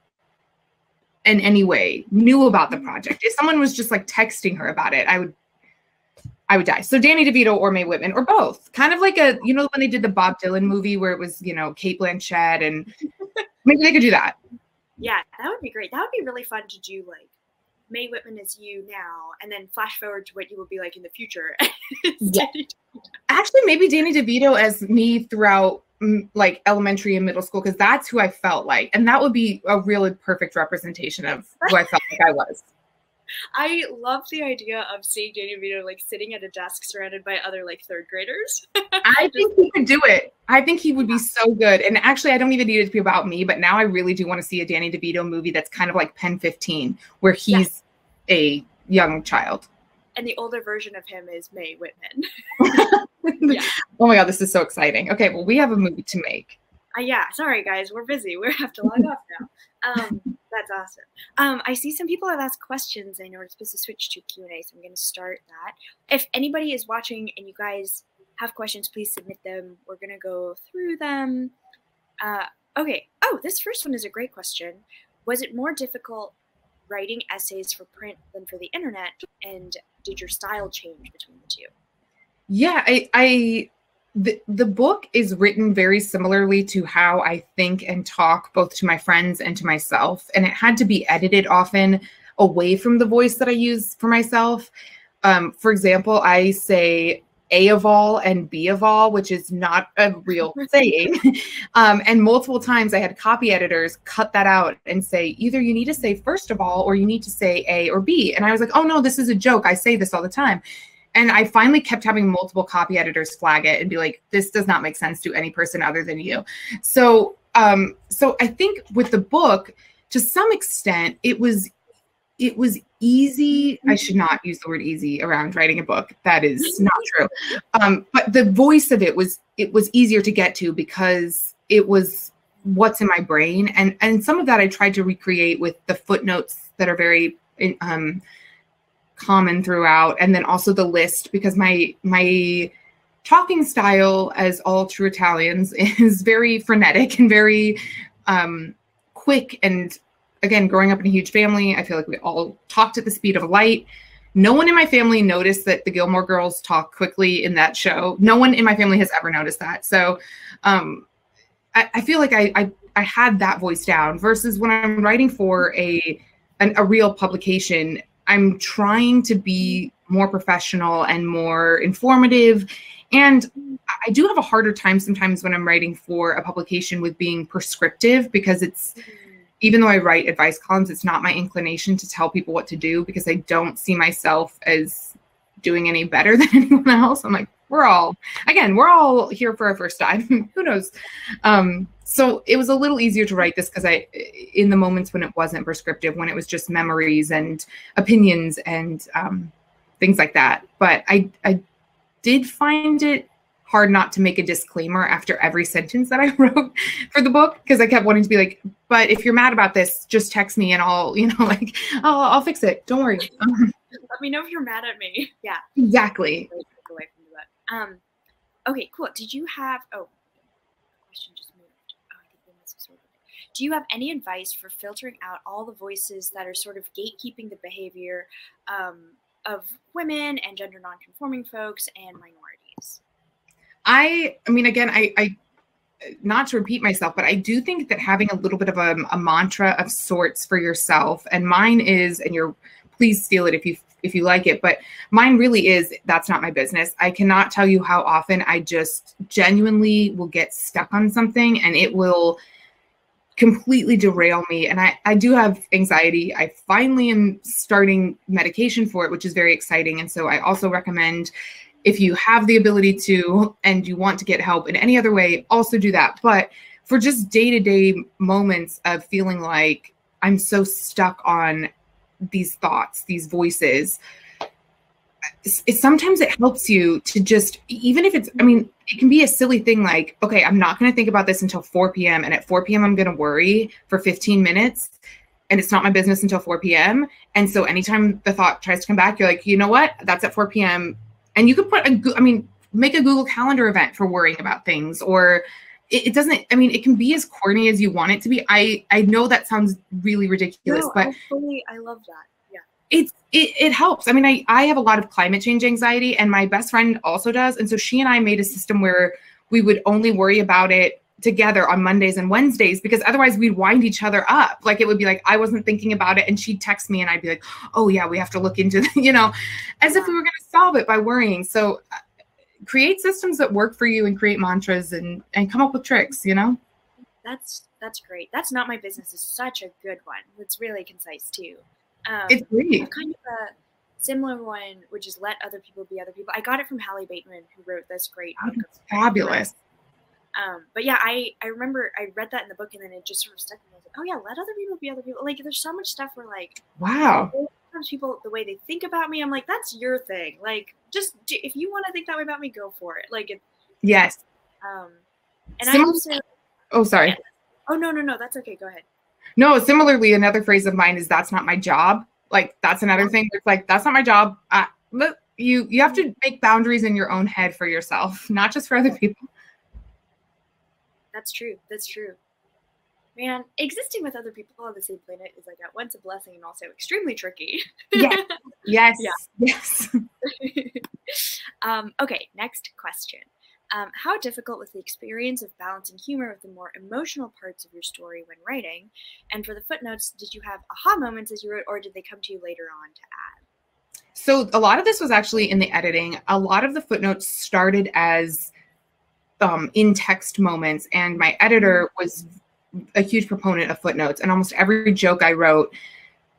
in any way knew about the project. If someone was just like texting her about it, I would die. So Danny DeVito or Mae Whitman or both. Kind of like when they did the Bob Dylan movie where it was, Cate Blanchett, and maybe they could do that. Yeah, that would be great. That would be really fun to do, like Mae Whitman is you now, and then flash forward to what you will be like in the future. Yeah. Actually, maybe Danny DeVito as me throughout like elementary and middle school, because that's who I felt like. And that would be a really perfect representation of who I felt like I was. I love the idea of seeing Danny DeVito like sitting at a desk surrounded by other like third graders. I think he could do it. I think he would be so good. And actually, I don't even need it to be about me, but now I really do want to see a Danny DeVito movie that's kind of like Pen 15, where he's a young child. And the older version of him is Mae Whitman. Yeah. Oh my God, this is so exciting. Okay, well, we have a movie to make. Yeah, sorry guys, we're busy. We have to log off now. That's awesome. I see some people have asked questions. I know we're supposed to switch to Q&A, so I'm going to start that. If anybody is watching and you guys have questions, please submit them. We're going to go through them. Okay. Oh, this first one is a great question. Was it more difficult writing essays for print than for the internet? And did your style change between the two? Yeah, the book is written very similarly to how I think and talk, both to my friends and to myself. And it had to be edited often away from the voice that I use for myself. For example, I say A of all and B of all, which is not a real saying. And multiple times I had copy editors cut that out and say, either you need to say first of all, or you need to say A or B. And I was like, oh no, this is a joke. I say this all the time. And I finally kept having multiple copy editors flag it and be like, this does not make sense to any person other than you. So I think with the book, to some extent, it was it was easy. I should not use the word easy around writing a book. That is not true. But the voice of it was easier to get to because it was what's in my brain. And some of that I tried to recreate with the footnotes that are very common throughout. And then also the list, because my talking style, as all true Italians, is very frenetic and very quick. And again, growing up in a huge family, I feel like we all talked at the speed of light. No one in my family noticed that the Gilmore Girls talk quickly in that show. No one in my family has ever noticed that. So I feel like I had that voice down, versus when I'm writing for a real publication, I'm trying to be more professional and more informative. And I do have a harder time sometimes when I'm writing for a publication with being prescriptive, because it's, even though I write advice columns, it's not my inclination to tell people what to do, because I don't see myself as doing any better than anyone else. I'm like, we're all here for our first time. Who knows? So it was a little easier to write this because in the moments when it wasn't prescriptive, when it was just memories and opinions and things like that. But I did find it hard not to make a disclaimer after every sentence that I wrote for the book, because I kept wanting to be like, but if you're mad about this, just text me and I'll, I'll fix it. Don't worry. Let me know if you're mad at me. Yeah. Exactly. Away from that. Okay, cool. Did you have, question just moved. I think we must have sorted it. Do you have any advice for filtering out all the voices that are sort of gatekeeping the behavior of women and gender nonconforming folks and minorities? I mean, again, I not to repeat myself, but I do think that having a little bit of a mantra of sorts for yourself, and mine is, and please steal it if you like it, but mine really is, that's not my business. I cannot tell you how often I just genuinely will get stuck on something and it will completely derail me. And I do have anxiety. I finally am starting medication for it, which is very exciting. And so I also recommend, if you have the ability to, and you want to get help in any other way, also do that. But for just day-to-day moments of feeling like I'm so stuck on these thoughts, these voices, sometimes it helps you to just, even if it's, it can be a silly thing like, okay, I'm not going to think about this until 4 p.m. And at 4 p.m. I'm going to worry for 15 minutes. And it's not my business until 4 p.m. And so anytime the thought tries to come back, you're like, you know what? That's at 4 p.m. And you could make a Google Calendar event for worrying about things, or it doesn't, it can be as corny as you want it to be. I know that sounds really ridiculous, but I love that. Yeah. It helps. I have a lot of climate change anxiety, and my best friend also does. And so she and I made a system where we would only worry about it together on Mondays and Wednesdays, because otherwise we'd wind each other up. Like, it would be like, I wasn't thinking about it, and she'd text me and I'd be like, oh yeah, we have to look into as if we were going to solve it by worrying. So create systems that work for you and create mantras and come up with tricks, That's great. That's not my business is such a good one. It's really concise too. It's great. Kind of a similar one, which is let other people be other people. I got it from Hallie Bateman, who wrote this great book. Fabulous. But yeah, I remember I read that in the book, and then it just sort of stuck with me. I was like, oh yeah, let other people be other people. Like, there's so much stuff where like, wow, sometimes people, the way they think about me, I'm like, that's your thing. Like, just if you want to think that way about me, go for it. Like, yes. And I also. Oh, sorry. Yeah. Oh no, that's okay. Go ahead. No, similarly, another phrase of mine is that's not my job. Like, that's another thing. It's like, that's not my job. You have to make boundaries in your own head for yourself, not just for other people. That's true. Man, existing with other people on the same planet is like at once a blessing and also extremely tricky. Yes. Okay, next question. How difficult was the experience of balancing humor with the more emotional parts of your story when writing? And for the footnotes, did you have aha moments as you wrote, or did they come to you later on to add? So a lot of this was actually in the editing. A lot of the footnotes started as in-text moments, and my editor was a huge proponent of footnotes. And almost every joke I wrote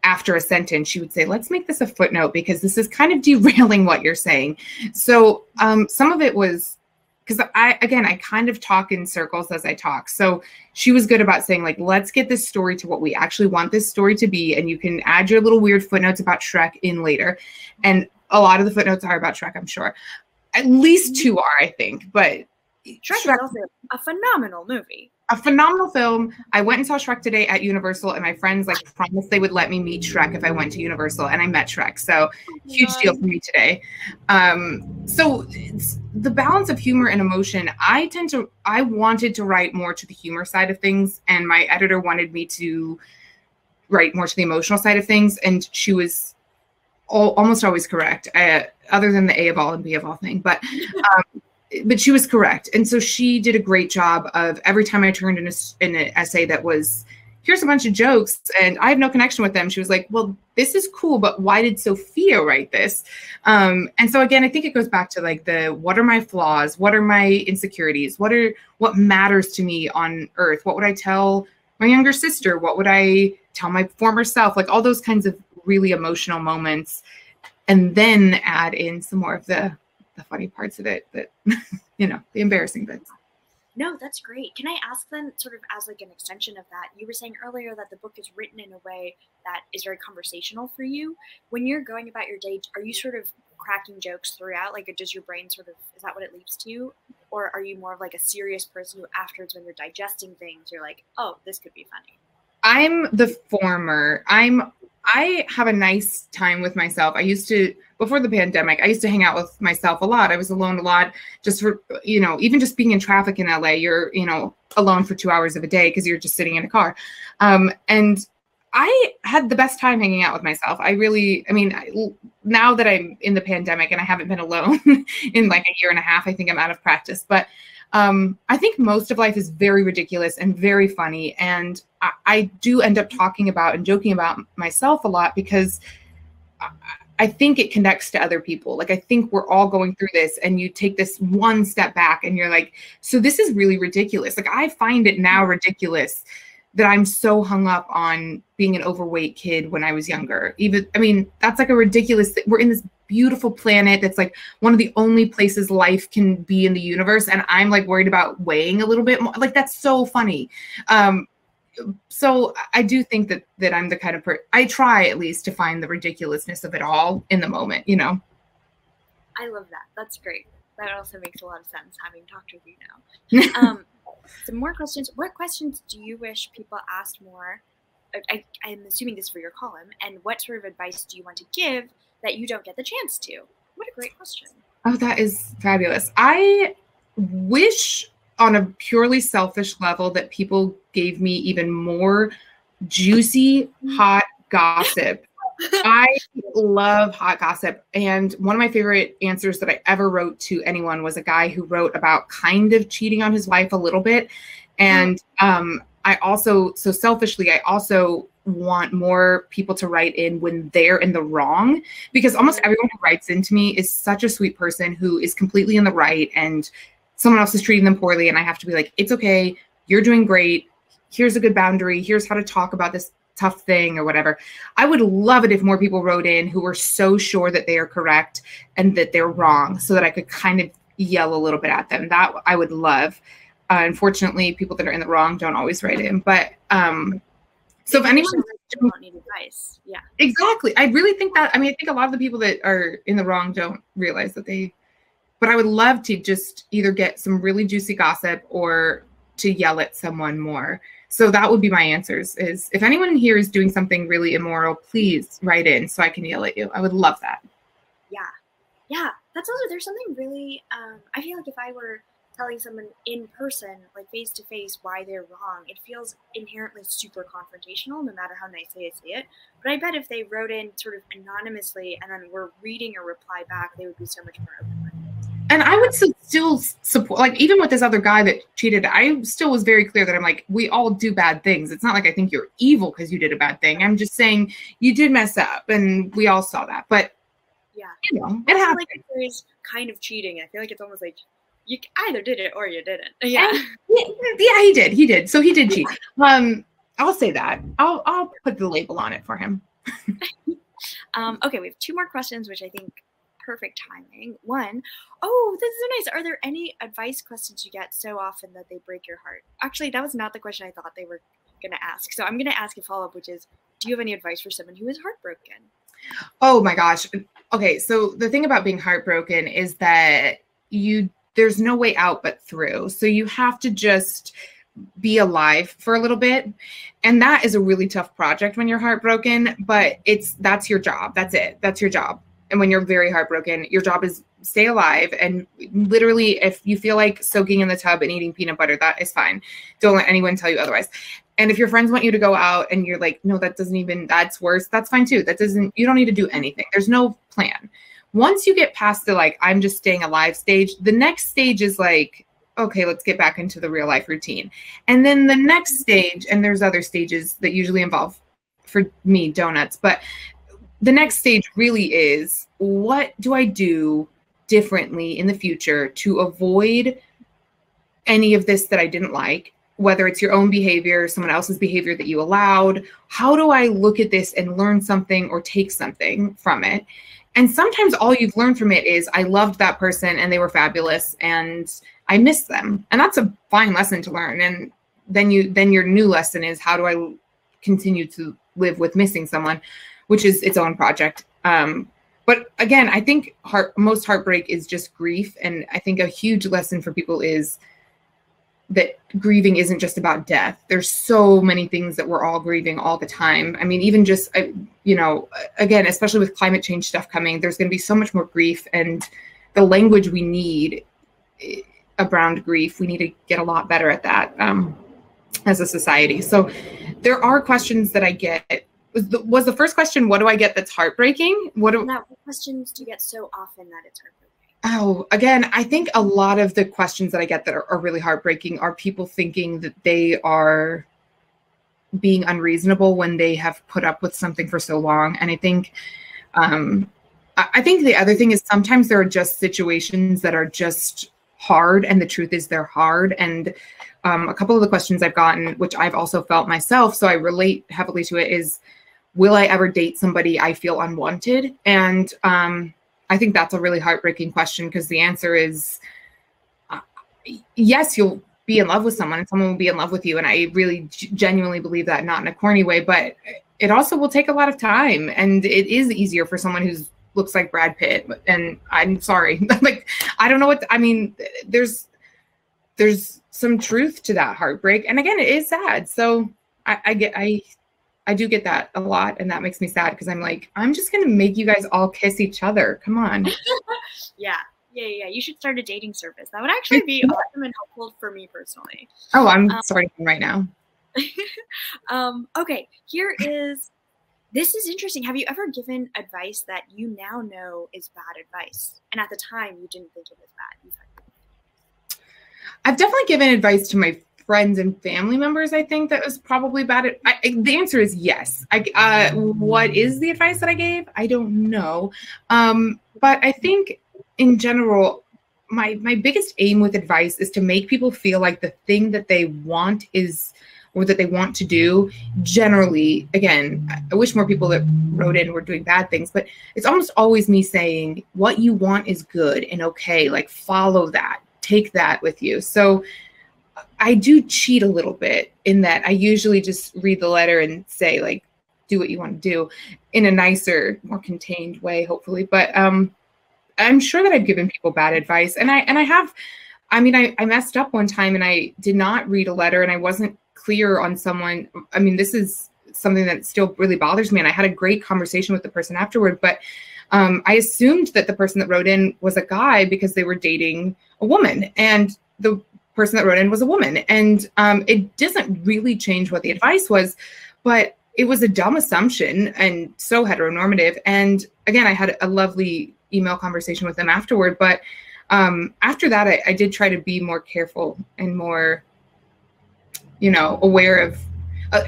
after a sentence, she would say, let's make this a footnote because this is kind of derailing what you're saying. So some of it was because I kind of talk in circles as I talk. So she was good about saying, like, let's get this story to what we actually want this story to be. And you can add your little weird footnotes about Shrek in later. And a lot of the footnotes are about Shrek, I'm sure. At least 2 are, I think. But Shrek is also a phenomenal movie. A phenomenal film. I went and saw Shrek today at Universal, and my friends like promised they would let me meet Shrek if I went to Universal, and I met Shrek. So huge deal for me today. So it's the balance of humor and emotion. I wanted to write more to the humor side of things, and my editor wanted me to write more to the emotional side of things, and she was almost always correct, other than the A of all and B of all thing. But she was correct. And so she did a great job of every time I turned in an essay that was, here's a bunch of jokes and I have no connection with them. She was like, well, this is cool, but why did Sophia write this? And so again, I think it goes back to like what are my flaws? What are my insecurities? What matters to me on earth? What would I tell my younger sister? What would I tell my former self? Like all those kinds of really emotional moments. And then add in some more of the funny parts of it, that, you know, the embarrassing bits. No, that's great. Can I ask then, sort of as like an extension of that, you were saying earlier that the book is written in a way that is very conversational for you. When you're going about your day, are you sort of cracking jokes throughout? Like, does your brain sort of, is that what it leads to you? Or are you more of like a serious person who afterwards, when you're digesting things, you're like, oh, this could be funny? I'm the former. I have a nice time with myself. I used to, before the pandemic, I used to hang out with myself a lot. I was alone a lot, just for, you know, even just being in traffic in LA, you're, you know, alone for 2 hours of a day because you're just sitting in a car. And I had the best time hanging out with myself. Now that I'm in the pandemic and I haven't been alone in like a year and a half, I think I'm out of practice. But I think most of life is very ridiculous and very funny. And I do end up talking about and joking about myself a lot because I think it connects to other people. Like, I think we're all going through this, and you take this one step back and you're like, so this is really ridiculous. Like, I find it now ridiculous that I'm so hung up on being an overweight kid when I was younger. That's like a ridiculous thing. We're in this beautiful planet that's like one of the only places life can be in the universe. And I'm like worried about weighing a little bit more. Like, that's so funny. So I do think that I'm the kind of person, I try at least to find the ridiculousness of it all in the moment, you know? I love that. That's great. That also makes a lot of sense, having talked with you now. Some more questions. What questions do you wish people asked more? I'm assuming this is for your column. And what sort of advice do you want to give that you don't get the chance to? What a great question. Oh, that is fabulous. I wish on a purely selfish level that people gave me even more juicy, hot gossip. I love hot gossip. And one of my favorite answers that I ever wrote to anyone was a guy who wrote about kind of cheating on his wife a little bit. And I also want more people to write in when they're in the wrong, because almost everyone who writes into me is such a sweet person who is completely in the right and someone else is treating them poorly. And I have to be like, it's okay. You're doing great. Here's a good boundary. Here's how to talk about this tough thing or whatever. I would love it if more people wrote in who were so sure that they are correct and that they're wrong, so that I could kind of yell a little bit at them. That I would love. Unfortunately, people that are in the wrong don't always write in. But so if anyone don't need advice, yeah, exactly. I really think that. I think a lot of the people that are in the wrong don't realize that they. But I would love to just either get some really juicy gossip or to yell at someone more. So that would be my answers, is if anyone in here is doing something really immoral, please write in so I can yell at you. I would love that. Yeah. That's also, there's something really, I feel like if I were telling someone in person, like face to face, why they're wrong, it feels inherently super confrontational, no matter how nicely I say it. But I bet if they wrote in sort of anonymously and then were reading a reply back, they would be so much more open-minded. And I would still support, like, even with this other guy that cheated, I still was very clear that I'm like, we all do bad things. It's not like I think you're evil because you did a bad thing. I'm just saying you did mess up, and we all saw that. But yeah, you know, it happened. Like, there is kind of cheating. I feel like it's almost like you either did it or you didn't. Yeah, he did. He did. So he did cheat. I'll say that. I'll put the label on it for him. Okay, we have 2 more questions, which I think perfect timing. One, oh, this is so nice. Are there any advice questions you get so often that they break your heart? Actually, that was not the question I thought they were going to ask. So I'm going to ask a follow-up, which is, do you have any advice for someone who is heartbroken? Oh my gosh. Okay. So the thing about being heartbroken is that there's no way out but through. So you have to just be alive for a little bit. And that is a really tough project when you're heartbroken, but that's your job. That's it. That's your job. And when you're very heartbroken, your job is stay alive. And literally, if you feel like soaking in the tub and eating peanut butter, that is fine. Don't let anyone tell you otherwise. And if your friends want you to go out and you're like, no, that's worse. That's fine too. You don't need to do anything. There's no plan. Once you get past the, like, I'm just staying alive stage, the next stage is like, okay, let's get back into the real life routine. And then the next stage, and there's other stages that usually involve, for me, donuts, but the next stage really is, what do I do differently in the future to avoid any of this that I didn't like, whether it's your own behavior, someone else's behavior that you allowed? How do I look at this and learn something or take something from it? And sometimes all you've learned from it is, I loved that person and they were fabulous and I miss them. And that's a fine lesson to learn. And then your new lesson is, how do I continue to live with missing someone, which is its own project. But again, I think most heartbreak is just grief. And I think a huge lesson for people is that grieving isn't just about death. There's so many things that we're all grieving all the time. I mean, even just, again, especially with climate change stuff coming, there's going to be so much more grief, and the language we need around grief, we need to get a lot better at that as a society. So there are questions that I get. Was the first question, what do I get that's heartbreaking? What questions do you get so often that it's heartbreaking? Oh, again, I think a lot of the questions that I get that are really heartbreaking are people thinking that they are being unreasonable when they have put up with something for so long. And I think the other thing is, sometimes there are just situations that are just hard, and the truth is they're hard. And a couple of the questions I've gotten, which I've also felt myself, so I relate heavily to it, is, will I ever date somebody I feel unwanted? And I think that's a really heartbreaking question, because the answer is yes, you'll be in love with someone and someone will be in love with you. And I really genuinely believe that, not in a corny way, but it also will take a lot of time. And it is easier for someone who looks like Brad Pitt. And I'm sorry, like, I don't know there's some truth to that heartbreak. And again, it is sad. So I do get that a lot, and that makes me sad, because I'm like, I'm just going to make you guys all kiss each other. Come on. Yeah. You should start a dating service. That would actually be awesome and helpful for me personally. Oh, I'm starting right now. Okay, this is interesting. Have you ever given advice that you now know is bad advice, and at the time you didn't think it was bad? I've definitely given advice to my friends and family members. I think that was probably bad. The answer is yes. What is the advice that I gave? I don't know. But I think in general, my biggest aim with advice is to make people feel like the thing that they want or that they want to do. Generally, again, I wish more people that wrote in were doing bad things, but it's almost always me saying, what you want is good and okay. Like, follow that, take that with you. So I do cheat a little bit in that I usually just read the letter and say, like, do what you want to do in a nicer, more contained way, hopefully. But I'm sure that I've given people bad advice. And I have, I messed up one time and I did not read a letter and I wasn't clear on someone. I mean, this is something that still really bothers me. And I had a great conversation with the person afterward, but I assumed that the person that wrote in was a guy because they were dating a woman, and the person that wrote in was a woman. And it doesn't really change what the advice was, but it was a dumb assumption and so heteronormative. And again, I had a lovely email conversation with them afterward. But after that, I did try to be more careful and more, aware of,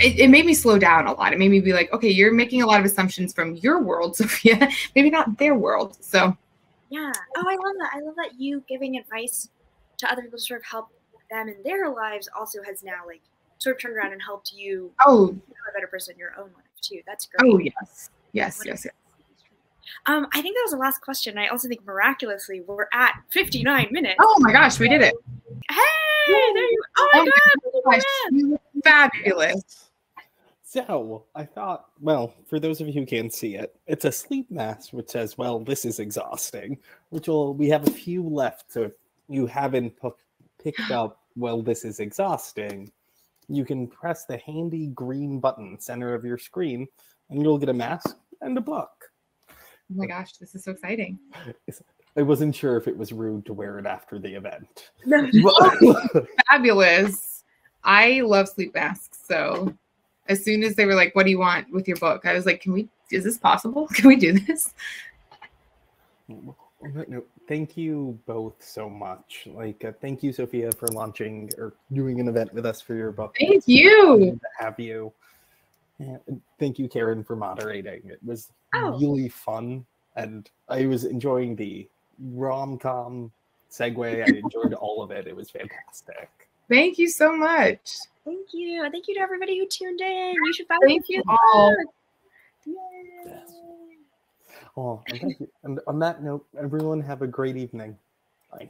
it made me slow down a lot. It made me be like, okay, you're making a lot of assumptions from your world, Sophia, maybe not their world. So. Yeah. Oh, I love that. I love that you giving advice to other people to sort of help them in their lives also has now sort of turned around and helped you become a better person in your own life too. That's great. Oh, yes. Yes. I think that was the last question. I also think miraculously we're at 59 minutes. Oh my gosh, we did it. Hey, there you oh my God. You look fabulous. So I thought, well, for those of you who can't see it, it's a sleep mask which says, well, this is exhausting, we have a few left. So if you haven't picked up, well, this is exhausting, you can press the handy green button center of your screen and you'll get a mask and a book. Oh my gosh, this is so exciting. I wasn't sure if it was rude to wear it after the event. Fabulous. I love sleep masks. So as soon as they were like, what do you want with your book? I was like, is this possible? Can we do this? No, thank you both so much. Thank you, Sophia, for launching or doing an event with us for your book. Thank you. To have you. And thank you, Karen, for moderating. It was really fun, and I was enjoying the rom-com segue. I enjoyed all of it. It was fantastic. Thank you so much. Thank you. Thank you to everybody who tuned in. You should follow Thank you all. Yes. Oh, and thank you. And on that note, everyone have a great evening. Bye.